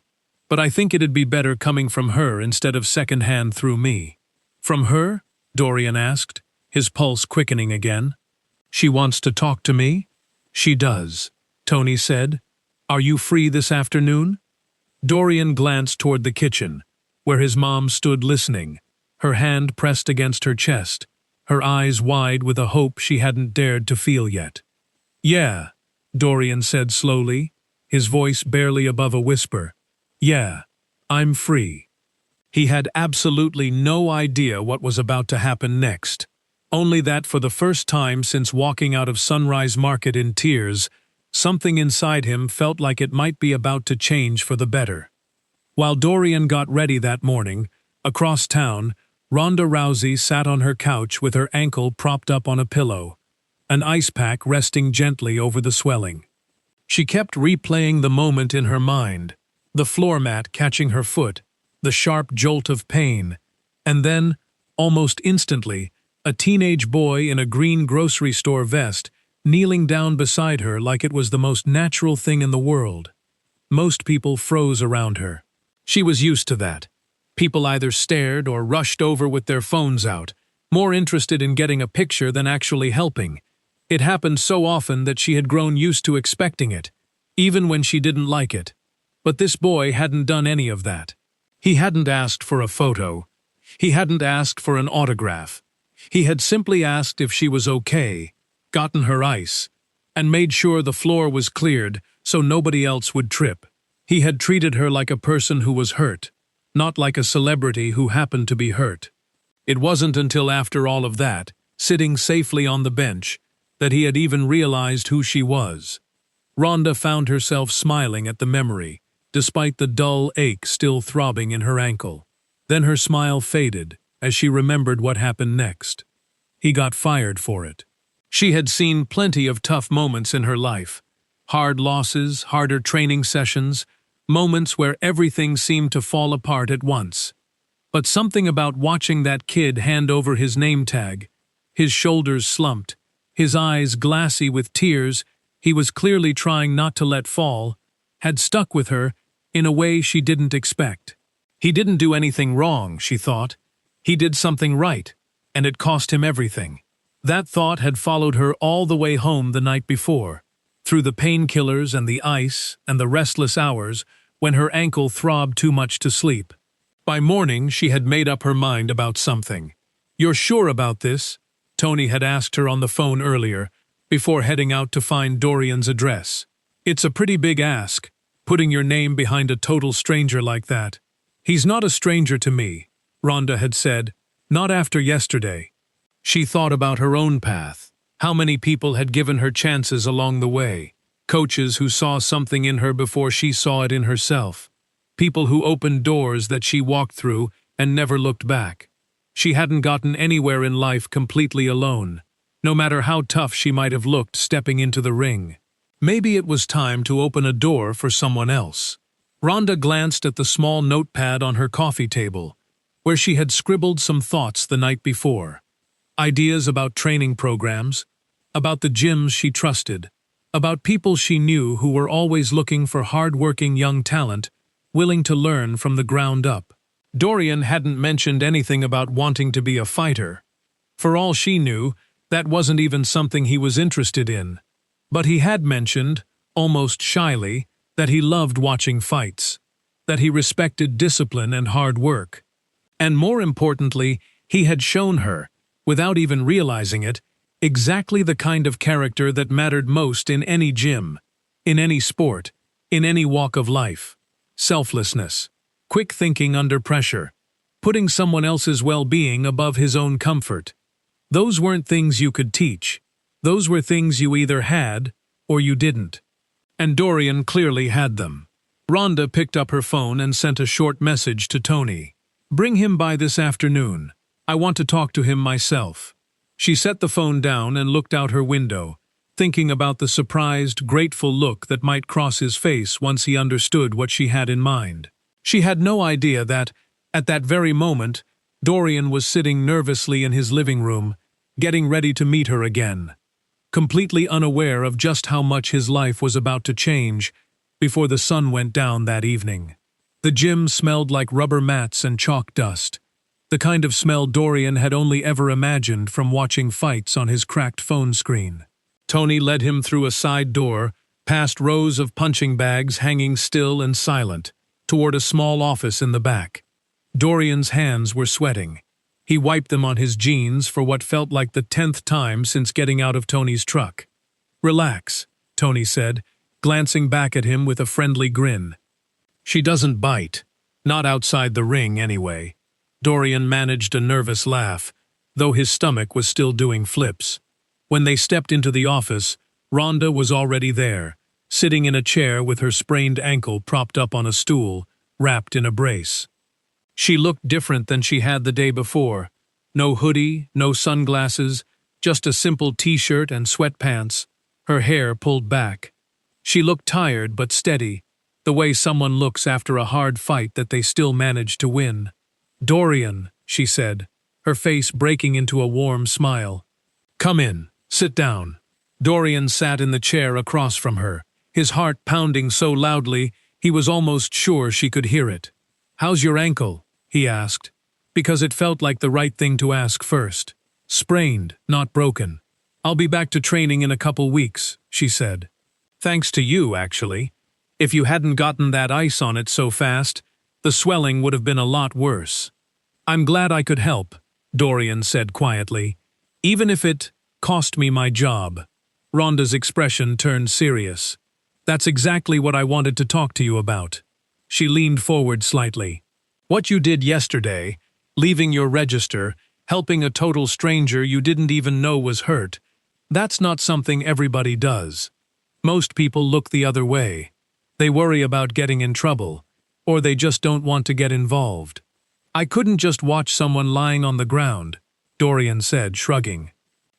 But I think it'd be better coming from her instead of secondhand through me." "From her?" Dorian asked, his pulse quickening again. "She wants to talk to me?" "She does," Tony said. "Are you free this afternoon?" Dorian glanced toward the kitchen, where his mom stood listening, her hand pressed against her chest, her eyes wide with a hope she hadn't dared to feel yet. "Yeah," Dorian said slowly, his voice barely above a whisper. "Yeah, I'm free." He had absolutely no idea what was about to happen next, only that for the first time since walking out of Sunrise Market in tears, something inside him felt like it might be about to change for the better. While Dorian got ready that morning, across town, Ronda Rousey sat on her couch with her ankle propped up on a pillow, an ice pack resting gently over the swelling. She kept replaying the moment in her mind, the floor mat catching her foot, the sharp jolt of pain, and then, almost instantly, a teenage boy in a green grocery store vest kneeling down beside her like it was the most natural thing in the world. Most people froze around her. She was used to that. People either stared or rushed over with their phones out, more interested in getting a picture than actually helping. It happened so often that she had grown used to expecting it, even when she didn't like it. But this boy hadn't done any of that. He hadn't asked for a photo. He hadn't asked for an autograph. He had simply asked if she was okay, gotten her ice, and made sure the floor was cleared so nobody else would trip. He had treated her like a person who was hurt, not like a celebrity who happened to be hurt. It wasn't until after all of that, sitting safely on the bench, that he had even realized who she was. Ronda found herself smiling at the memory, despite the dull ache still throbbing in her ankle. Then her smile faded as she remembered what happened next. He got fired for it. She had seen plenty of tough moments in her life. Hard losses, harder training sessions, moments where everything seemed to fall apart at once. But something about watching that kid hand over his name tag, his shoulders slumped, his eyes glassy with tears he was clearly trying not to let fall, had stuck with her in a way she didn't expect. He didn't do anything wrong, she thought. He did something right, and it cost him everything. That thought had followed her all the way home the night before, through the painkillers and the ice and the restless hours when her ankle throbbed too much to sleep. By morning, she had made up her mind about something. "You're sure about this?" Tony had asked her on the phone earlier, before heading out to find Dorian's address. "It's a pretty big ask, putting your name behind a total stranger like that." "He's not a stranger to me," Ronda had said, "not after yesterday." She thought about her own path, how many people had given her chances along the way, coaches who saw something in her before she saw it in herself, people who opened doors that she walked through and never looked back. She hadn't gotten anywhere in life completely alone, no matter how tough she might have looked stepping into the ring. Maybe it was time to open a door for someone else. Ronda glanced at the small notepad on her coffee table, where she had scribbled some thoughts the night before. Ideas about training programs, about the gyms she trusted, about people she knew who were always looking for hard-working young talent, willing to learn from the ground up. Dorian hadn't mentioned anything about wanting to be a fighter. For all she knew, that wasn't even something he was interested in. But he had mentioned, almost shyly, that he loved watching fights, that he respected discipline and hard work. And more importantly, he had shown her, without even realizing it, exactly the kind of character that mattered most in any gym, in any sport, in any walk of life. Selflessness, quick thinking under pressure, putting someone else's well-being above his own comfort. Those weren't things you could teach. Those were things you either had or you didn't. And Dorian clearly had them. Ronda picked up her phone and sent a short message to Tony. "Bring him by this afternoon. I want to talk to him myself." She set the phone down and looked out her window, thinking about the surprised, grateful look that might cross his face once he understood what she had in mind. She had no idea that, at that very moment, Dorian was sitting nervously in his living room, getting ready to meet her again, completely unaware of just how much his life was about to change before the sun went down that evening. The gym smelled like rubber mats and chalk dust, the kind of smell Dorian had only ever imagined from watching fights on his cracked phone screen. Tony led him through a side door, past rows of punching bags hanging still and silent, toward a small office in the back. Dorian's hands were sweating. He wiped them on his jeans for what felt like the 10th time since getting out of Tony's truck. "Relax," Tony said, glancing back at him with a friendly grin. "She doesn't bite. Not outside the ring, anyway." Dorian managed a nervous laugh, though his stomach was still doing flips. When they stepped into the office, Ronda was already there, sitting in a chair with her sprained ankle propped up on a stool, wrapped in a brace. She looked different than she had the day before. No hoodie, no sunglasses, just a simple t-shirt and sweatpants, her hair pulled back. She looked tired but steady, the way someone looks after a hard fight that they still managed to win. "Dorian," she said, her face breaking into a warm smile. "Come in, sit down." Dorian sat in the chair across from her, his heart pounding so loudly he was almost sure she could hear it. "How's your ankle?" he asked, because it felt like the right thing to ask first. "Sprained, not broken. I'll be back to training in a couple weeks," she said. "Thanks to you, actually. If you hadn't gotten that ice on it so fast, the swelling would have been a lot worse." "I'm glad I could help," Dorian said quietly, "even if it cost me my job." Ronda's expression turned serious. "That's exactly what I wanted to talk to you about." She leaned forward slightly. "What you did yesterday, leaving your register, helping a total stranger you didn't even know was hurt, that's not something everybody does. Most people look the other way. They worry about getting in trouble, or they just don't want to get involved." "I couldn't just watch someone lying on the ground," Dorian said, shrugging.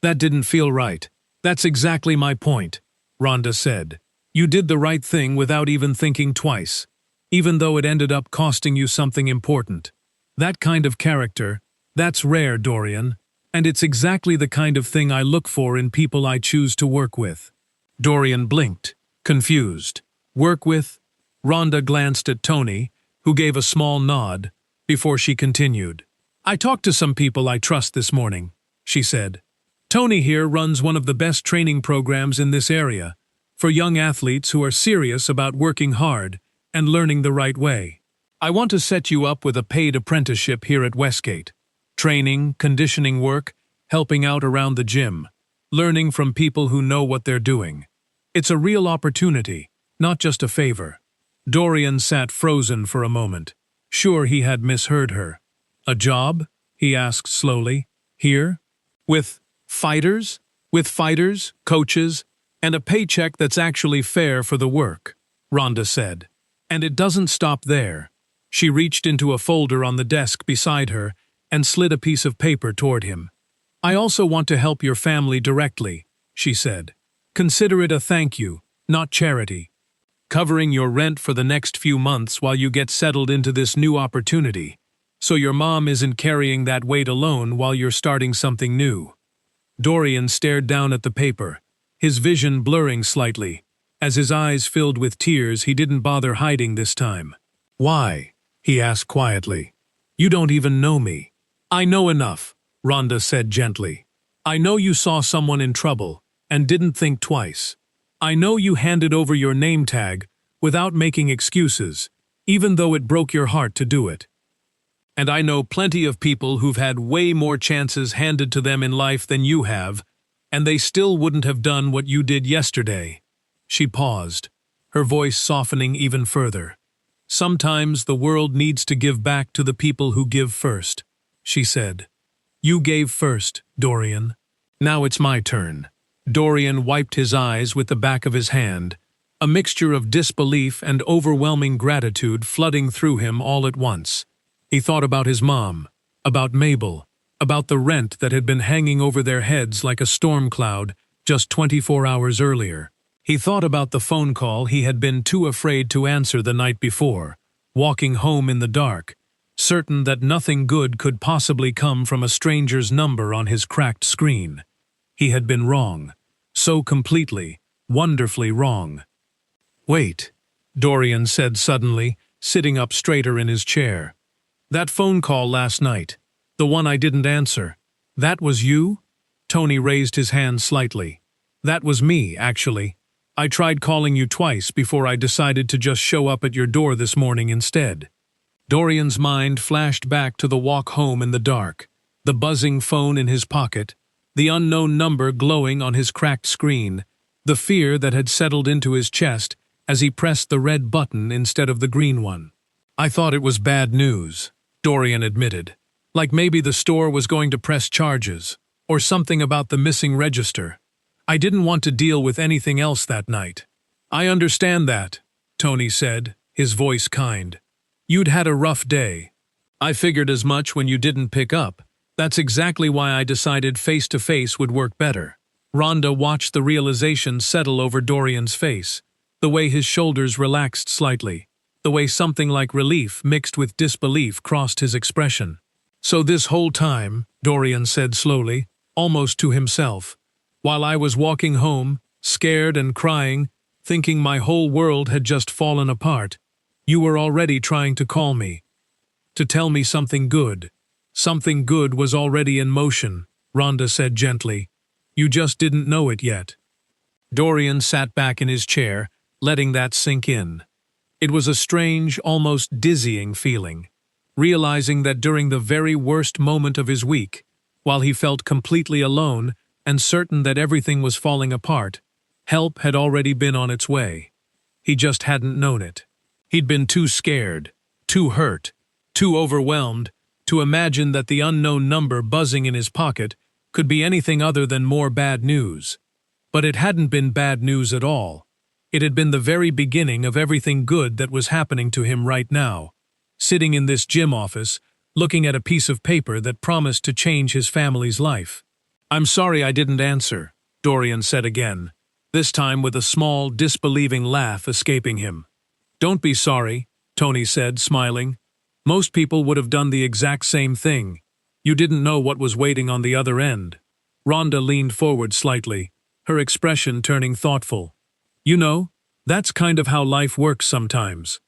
"That didn't feel right." "That's exactly my point," Ronda said. "You did the right thing without even thinking twice, even though it ended up costing you something important. That kind of character, that's rare, Dorian, and it's exactly the kind of thing I look for in people I choose to work with." Dorian blinked, confused. "Work with?" Ronda glanced at Tony, who gave a small nod, before she continued. "I talked to some people I trust this morning," she said. "Tony here runs one of the best training programs in this area, for young athletes who are serious about working hard and learning the right way. I want to set you up with a paid apprenticeship here at Westgate. Training, conditioning work, helping out around the gym, learning from people who know what they're doing. It's a real opportunity, not just a favor." Dorian sat frozen for a moment, sure he had misheard her. "A job?" he asked slowly. "Here? With fighters? With fighters, coaches, and a paycheck that's actually fair for the work," Ronda said. "And it doesn't stop there." She reached into a folder on the desk beside her and slid a piece of paper toward him. "I also want to help your family directly," she said. "Consider it a thank you, not charity. Covering your rent for the next few months while you get settled into this new opportunity, so your mom isn't carrying that weight alone while you're starting something new." Dorian stared down at the paper, his vision blurring slightly. As his eyes filled with tears, he didn't bother hiding this time. "Why?" he asked quietly. "You don't even know me." "I know enough," Ronda said gently. "I know you saw someone in trouble and didn't think twice. I know you handed over your name tag without making excuses, even though it broke your heart to do it. And I know plenty of people who've had way more chances handed to them in life than you have, and they still wouldn't have done what you did yesterday." She paused, her voice softening even further. "Sometimes the world needs to give back to the people who give first," she said. "You gave first, Dorian. Now it's my turn." Dorian wiped his eyes with the back of his hand, a mixture of disbelief and overwhelming gratitude flooding through him all at once. He thought about his mom, about Mabel, about the rent that had been hanging over their heads like a storm cloud just 24 hours earlier. He thought about the phone call he had been too afraid to answer the night before, walking home in the dark, certain that nothing good could possibly come from a stranger's number on his cracked screen. He had been wrong, so completely, wonderfully wrong. "Wait," Dorian said suddenly, sitting up straighter in his chair. "That phone call last night, the one I didn't answer, that was you?" Tony raised his hand slightly. "That was me, actually. I tried calling you twice before I decided to just show up at your door this morning instead." Dorian's mind flashed back to the walk home in the dark, the buzzing phone in his pocket, the unknown number glowing on his cracked screen, the fear that had settled into his chest as he pressed the red button instead of the green one. "I thought it was bad news," Dorian admitted. "Like maybe the store was going to press charges, or something about the missing register. I didn't want to deal with anything else that night." "I understand that," Tony said, his voice kind. "You'd had a rough day. I figured as much when you didn't pick up. That's exactly why I decided face-to-face would work better." Ronda watched the realization settle over Dorian's face, the way his shoulders relaxed slightly, the way something like relief mixed with disbelief crossed his expression. "So this whole time," Dorian said slowly, almost to himself, "while I was walking home, scared and crying, thinking my whole world had just fallen apart, you were already trying to call me, to tell me something good. Something good was already in motion," Ronda said gently. "You just didn't know it yet." Dorian sat back in his chair, letting that sink in. It was a strange, almost dizzying feeling, realizing that during the very worst moment of his week, while he felt completely alone and certain that everything was falling apart, help had already been on its way. He just hadn't known it. He'd been too scared, too hurt, too overwhelmed to imagine that the unknown number buzzing in his pocket could be anything other than more bad news. But it hadn't been bad news at all. It had been the very beginning of everything good that was happening to him right now, sitting in this gym office, looking at a piece of paper that promised to change his family's life. "I'm sorry I didn't answer," Dorian said again, this time with a small, disbelieving laugh escaping him. "Don't be sorry," Tony said, smiling. "Most people would have done the exact same thing. You didn't know what was waiting on the other end." Ronda leaned forward slightly, her expression turning thoughtful. "You know, that's kind of how life works sometimes.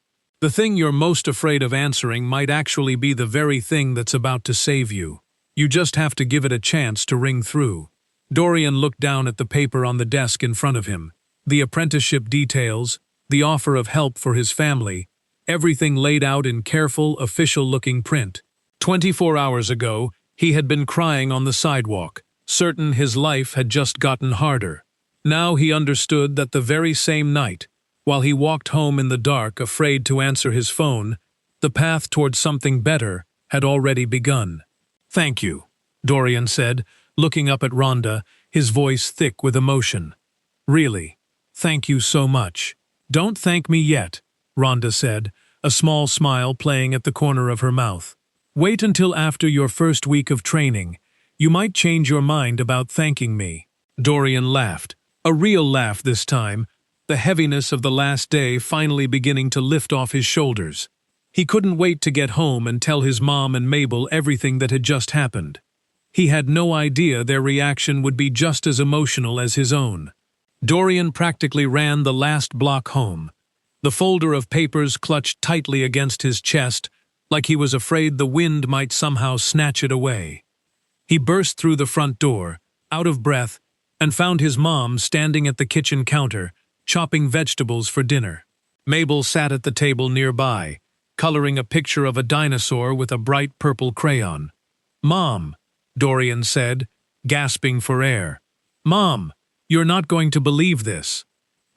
The thing you're most afraid of answering might actually be the very thing that's about to save you. You just have to give it a chance to ring through." Dorian looked down at the paper on the desk in front of him, the apprenticeship details, the offer of help for his family, everything laid out in careful, official-looking print. 24 hours ago, he had been crying on the sidewalk, certain his life had just gotten harder. Now he understood that the very same night, while he walked home in the dark afraid to answer his phone, the path towards something better had already begun. "Thank you," Dorian said, looking up at Ronda, his voice thick with emotion. "Really, thank you so much." "Don't thank me yet," Ronda said, a small smile playing at the corner of her mouth. "Wait until after your first week of training. You might change your mind about thanking me." Dorian laughed, a real laugh this time, the heaviness of the last day finally beginning to lift off his shoulders. He couldn't wait to get home and tell his mom and Mabel everything that had just happened. He had no idea their reaction would be just as emotional as his own. Dorian practically ran the last block home, the folder of papers clutched tightly against his chest, like he was afraid the wind might somehow snatch it away. He burst through the front door, out of breath, and found his mom standing at the kitchen counter, chopping vegetables for dinner. Mabel sat at the table nearby, coloring a picture of a dinosaur with a bright purple crayon. "Mom," Dorian said, gasping for air. "Mom, you're not going to believe this."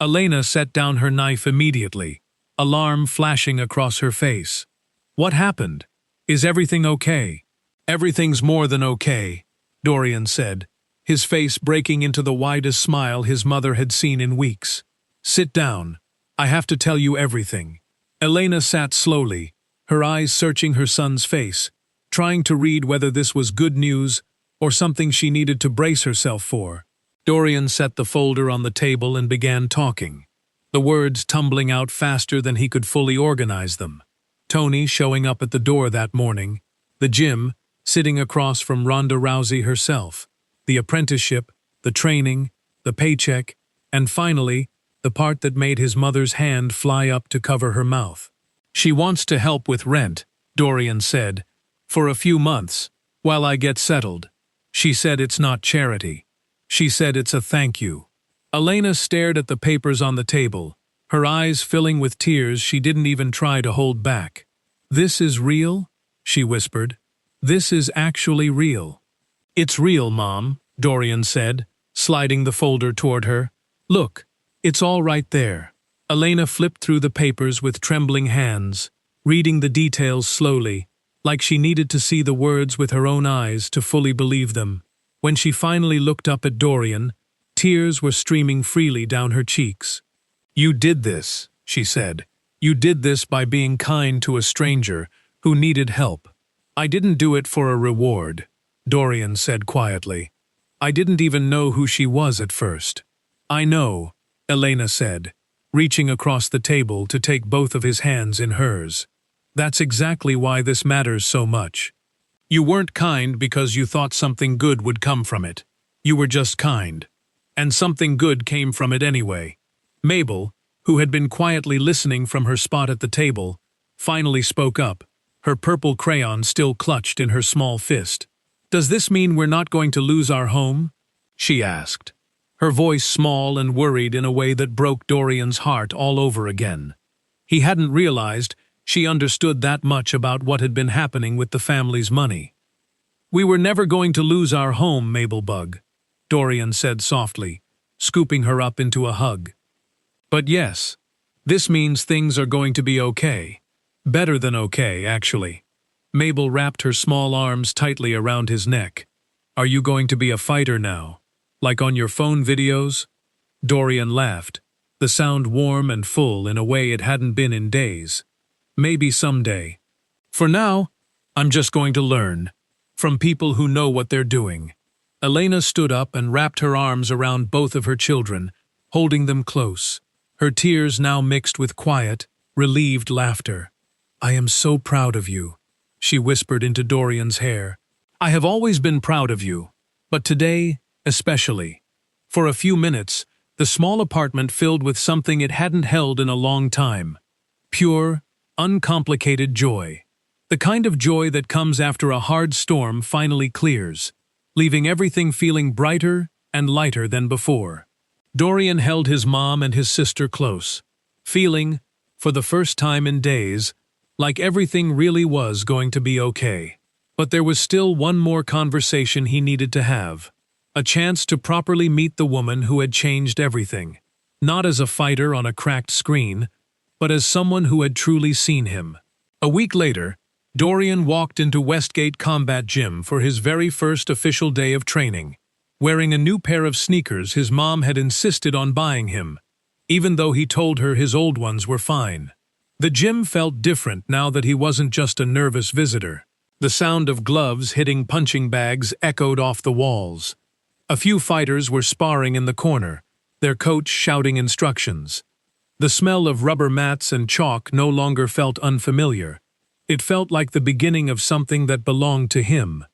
Elena set down her knife immediately, alarm flashing across her face. "What happened? Is everything okay?" "Everything's more than okay," Dorian said, his face breaking into the widest smile his mother had seen in weeks. "Sit down. I have to tell you everything." Elena sat slowly, her eyes searching her son's face, trying to read whether this was good news or something she needed to brace herself for. Dorian set the folder on the table and began talking, the words tumbling out faster than he could fully organize them. Tony showing up at the door that morning, the gym, sitting across from Ronda Rousey herself, the apprenticeship, the training, the paycheck, and finally, the part that made his mother's hand fly up to cover her mouth. "She wants to help with rent," Dorian said, "for a few months, while I get settled. She said it's not charity. She said it's a thank you." Elena stared at the papers on the table, her eyes filling with tears she didn't even try to hold back. "This is real?" she whispered. "This is actually real." "It's real, Mom," Dorian said, sliding the folder toward her. "Look, it's all right there." Elena flipped through the papers with trembling hands, reading the details slowly, like she needed to see the words with her own eyes to fully believe them. When she finally looked up at Dorian, tears were streaming freely down her cheeks. "You did this," she said. "You did this by being kind to a stranger who needed help." "I didn't do it for a reward," Dorian said quietly. "I didn't even know who she was at first." "I know," Elena said, reaching across the table to take both of his hands in hers. "That's exactly why this matters so much. You weren't kind because you thought something good would come from it. You were just kind. And something good came from it anyway." Mabel, who had been quietly listening from her spot at the table, finally spoke up, her purple crayon still clutched in her small fist. "Does this mean we're not going to lose our home?" she asked, her voice small and worried in a way that broke Dorian's heart all over again. He hadn't realized she understood that much about what had been happening with the family's money. "We were never going to lose our home, Mabel Bug," Dorian said softly, scooping her up into a hug. "But yes, this means things are going to be okay. Better than okay, actually." Mabel wrapped her small arms tightly around his neck. "Are you going to be a fighter now? Like on your phone videos?" Dorian laughed, the sound warm and full in a way it hadn't been in days. "Maybe someday. For now, I'm just going to learn. From people who know what they're doing." Elena stood up and wrapped her arms around both of her children, holding them close, her tears now mixed with quiet, relieved laughter. "I am so proud of you," she whispered into Dorian's hair. "I have always been proud of you, but today, especially." For a few minutes, the small apartment filled with something it hadn't held in a long time. Pure, uncomplicated joy. The kind of joy that comes after a hard storm finally clears, leaving everything feeling brighter and lighter than before. Dorian held his mom and his sister close, feeling, for the first time in days, like everything really was going to be okay. But there was still one more conversation he needed to have. A chance to properly meet the woman who had changed everything. Not as a fighter on a cracked screen, but as someone who had truly seen him. A week later, Dorian walked into Westgate Combat Gym for his very first official day of training, wearing a new pair of sneakers his mom had insisted on buying him, even though he told her his old ones were fine. The gym felt different now that he wasn't just a nervous visitor. The sound of gloves hitting punching bags echoed off the walls. A few fighters were sparring in the corner, their coach shouting instructions. The smell of rubber mats and chalk no longer felt unfamiliar. It felt like the beginning of something that belonged to him.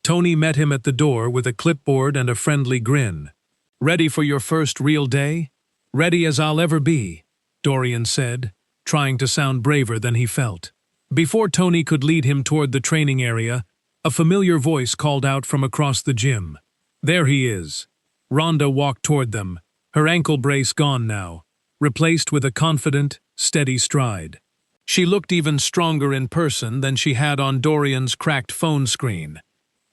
Tony met him at the door with a clipboard and a friendly grin. "Ready for your first real day?" "Ready as I'll ever be," Dorian said, trying to sound braver than he felt. Before Tony could lead him toward the training area, a familiar voice called out from across the gym. "There he is." Ronda walked toward them, her ankle brace gone now, replaced with a confident, steady stride. She looked even stronger in person than she had on Dorian's cracked phone screen.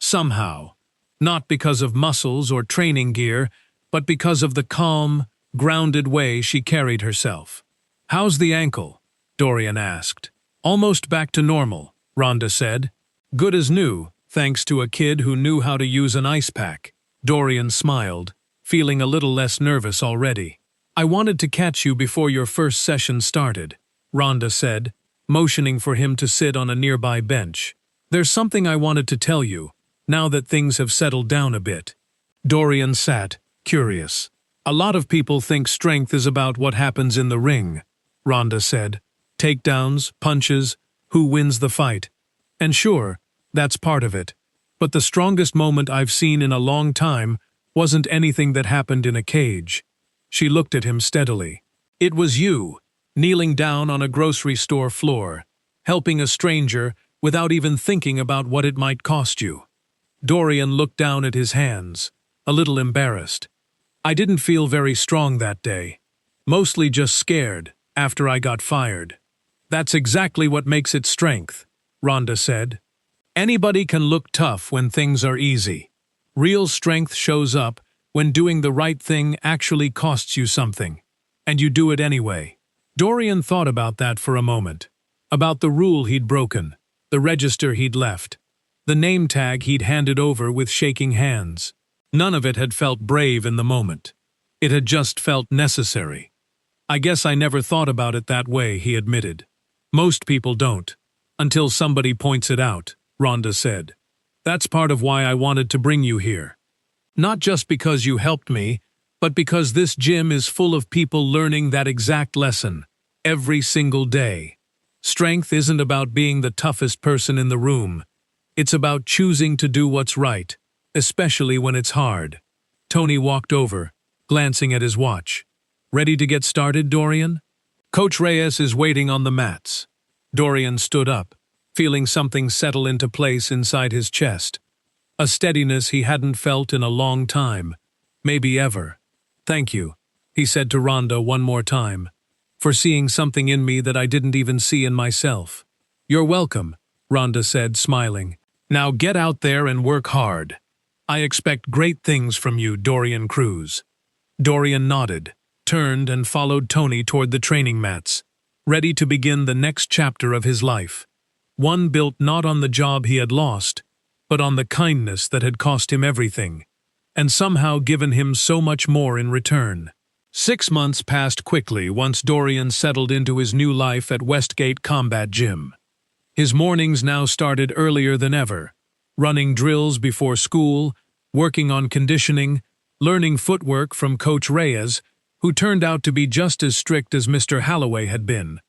Somehow, not because of muscles or training gear, but because of the calm, grounded way she carried herself. "How's the ankle?" Dorian asked. "Almost back to normal," Ronda said. "Good as new, thanks to a kid who knew how to use an ice pack." Dorian smiled, feeling a little less nervous already. "I wanted to catch you before your first session started," Ronda said, motioning for him to sit on a nearby bench. "There's something I wanted to tell you, now that things have settled down a bit." Dorian sat, curious. "A lot of people think strength is about what happens in the ring," Ronda said. "Takedowns, punches, who wins the fight. And sure, that's part of it. But the strongest moment I've seen in a long time wasn't anything that happened in a cage." She looked at him steadily. "It was you, kneeling down on a grocery store floor, helping a stranger without even thinking about what it might cost you." Dorian looked down at his hands, a little embarrassed. "I didn't feel very strong that day. Mostly just scared, after I got fired." "That's exactly what makes it strength," Ronda said. "Anybody can look tough when things are easy. Real strength shows up when doing the right thing actually costs you something, and you do it anyway." Dorian thought about that for a moment, about the rule he'd broken, the register he'd left, the name tag he'd handed over with shaking hands. None of it had felt brave in the moment. It had just felt necessary. "I guess I never thought about it that way," he admitted. "Most people don't, until somebody points it out," Ronda said. "That's part of why I wanted to bring you here. Not just because you helped me, but because this gym is full of people learning that exact lesson, every single day. Strength isn't about being the toughest person in the room. It's about choosing to do what's right, especially when it's hard." Tony walked over, glancing at his watch. "Ready to get started, Dorian?" "Coach Reyes is waiting on the mats." Dorian stood up, feeling something settle into place inside his chest. A steadiness he hadn't felt in a long time, maybe ever. "Thank you," he said to Ronda one more time, "for seeing something in me that I didn't even see in myself." "You're welcome," Ronda said, smiling. "Now get out there and work hard. I expect great things from you, Dorian Cruz." Dorian nodded, turned and followed Tony toward the training mats, ready to begin the next chapter of his life. One built not on the job he had lost, but on the kindness that had cost him everything, and somehow given him so much more in return. 6 months passed quickly once Dorian settled into his new life at Westgate Combat Gym. His mornings now started earlier than ever, running drills before school, working on conditioning, learning footwork from Coach Reyes, who turned out to be just as strict as Mr. Holloway had been,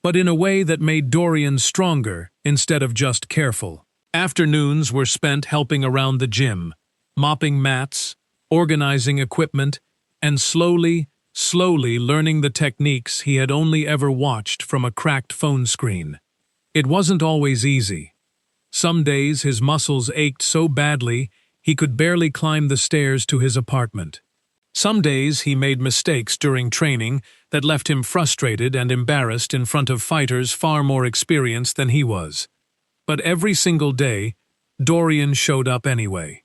but in a way that made Dorian stronger instead of just careful. Afternoons were spent helping around the gym, mopping mats, organizing equipment, and slowly learning the techniques he had only ever watched from a cracked phone screen. It wasn't always easy. Some days his muscles ached so badly he could barely climb the stairs to his apartment. Some days he made mistakes during training that left him frustrated and embarrassed in front of fighters far more experienced than he was. But every single day, Dorian showed up anyway.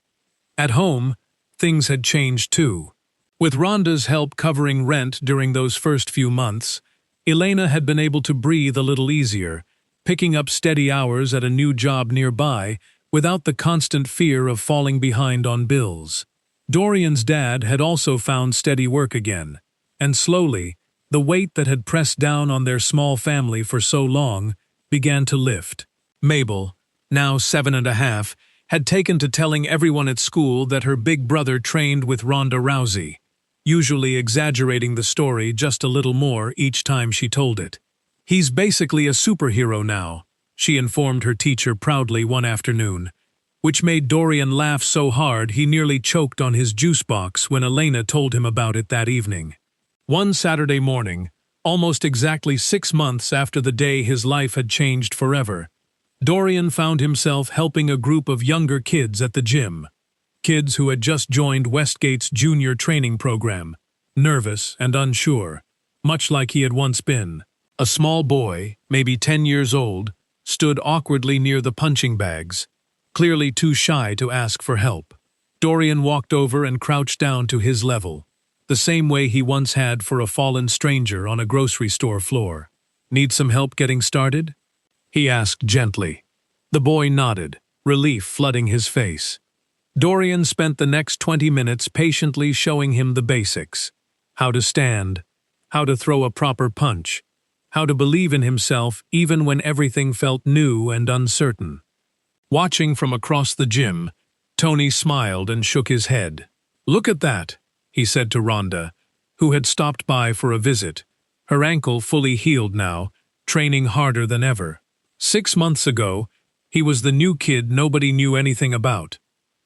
At home, things had changed too. With Ronda's help covering rent during those first few months, Elena had been able to breathe a little easier, picking up steady hours at a new job nearby without the constant fear of falling behind on bills. Dorian's dad had also found steady work again, and slowly, the weight that had pressed down on their small family for so long began to lift. Mabel, now 7½, had taken to telling everyone at school that her big brother trained with Ronda Rousey, usually exaggerating the story just a little more each time she told it. "He's basically a superhero now," she informed her teacher proudly one afternoon. which made Dorian laugh so hard he nearly choked on his juice box when Elena told him about it that evening. One Saturday morning, almost exactly 6 months after the day his life had changed forever, Dorian found himself helping a group of younger kids at the gym. Kids who had just joined Westgate's junior training program, nervous and unsure, much like he had once been. A small boy, maybe 10 years old, stood awkwardly near the punching bags, clearly too shy to ask for help. Dorian walked over and crouched down to his level, the same way he once had for a fallen stranger on a grocery store floor. "Need some help getting started?" he asked gently. The boy nodded, relief flooding his face. Dorian spent the next 20 minutes patiently showing him the basics: how to stand, how to throw a proper punch, how to believe in himself even when everything felt new and uncertain. Watching from across the gym, Tony smiled and shook his head. "Look at that," he said to Ronda, who had stopped by for a visit, her ankle fully healed now, training harder than ever. 6 months ago, he was the new kid nobody knew anything about.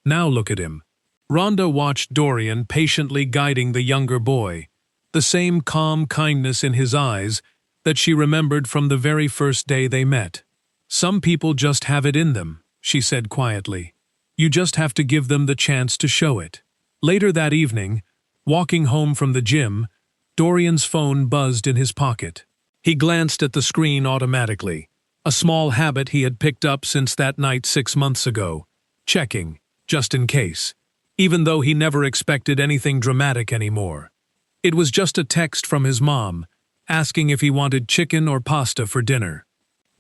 Now look at him. Ronda watched Dorian patiently guiding the younger boy, the same calm kindness in his eyes that she remembered from the very first day they met. "Some people just have it in them," she said quietly. "You just have to give them the chance to show it." Later that evening, walking home from the gym, Dorian's phone buzzed in his pocket. He glanced at the screen automatically, a small habit he had picked up since that night 6 months ago, checking, just in case, even though he never expected anything dramatic anymore. It was just a text from his mom, asking if he wanted chicken or pasta for dinner.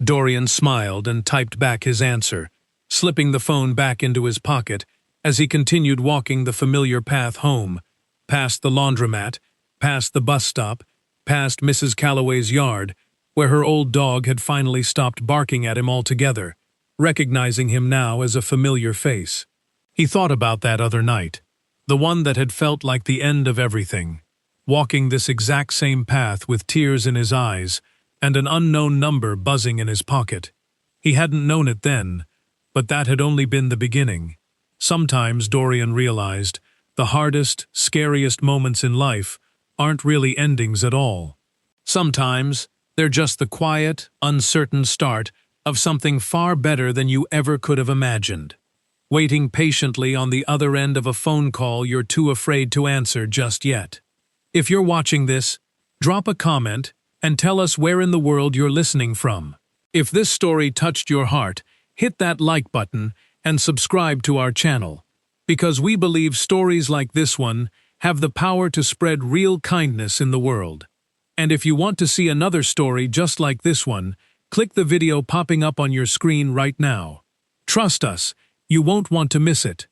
Dorian smiled and typed back his answer, slipping the phone back into his pocket as he continued walking the familiar path home, past the laundromat, past the bus stop, past Mrs. Calloway's yard, where her old dog had finally stopped barking at him altogether, recognizing him now as a familiar face. He thought about that other night, the one that had felt like the end of everything, walking this exact same path with tears in his eyes and an unknown number buzzing in his pocket. He hadn't known it then, but that had only been the beginning. Sometimes, Dorian realized, the hardest, scariest moments in life aren't really endings at all. Sometimes, they're just the quiet, uncertain start of something far better than you ever could have imagined. Waiting patiently on the other end of a phone call you're too afraid to answer just yet. If you're watching this, drop a comment and tell us where in the world you're listening from. If this story touched your heart, hit that like button and subscribe to our channel, because we believe stories like this one have the power to spread real kindness in the world. And if you want to see another story just like this one, click the video popping up on your screen right now. Trust us, you won't want to miss it.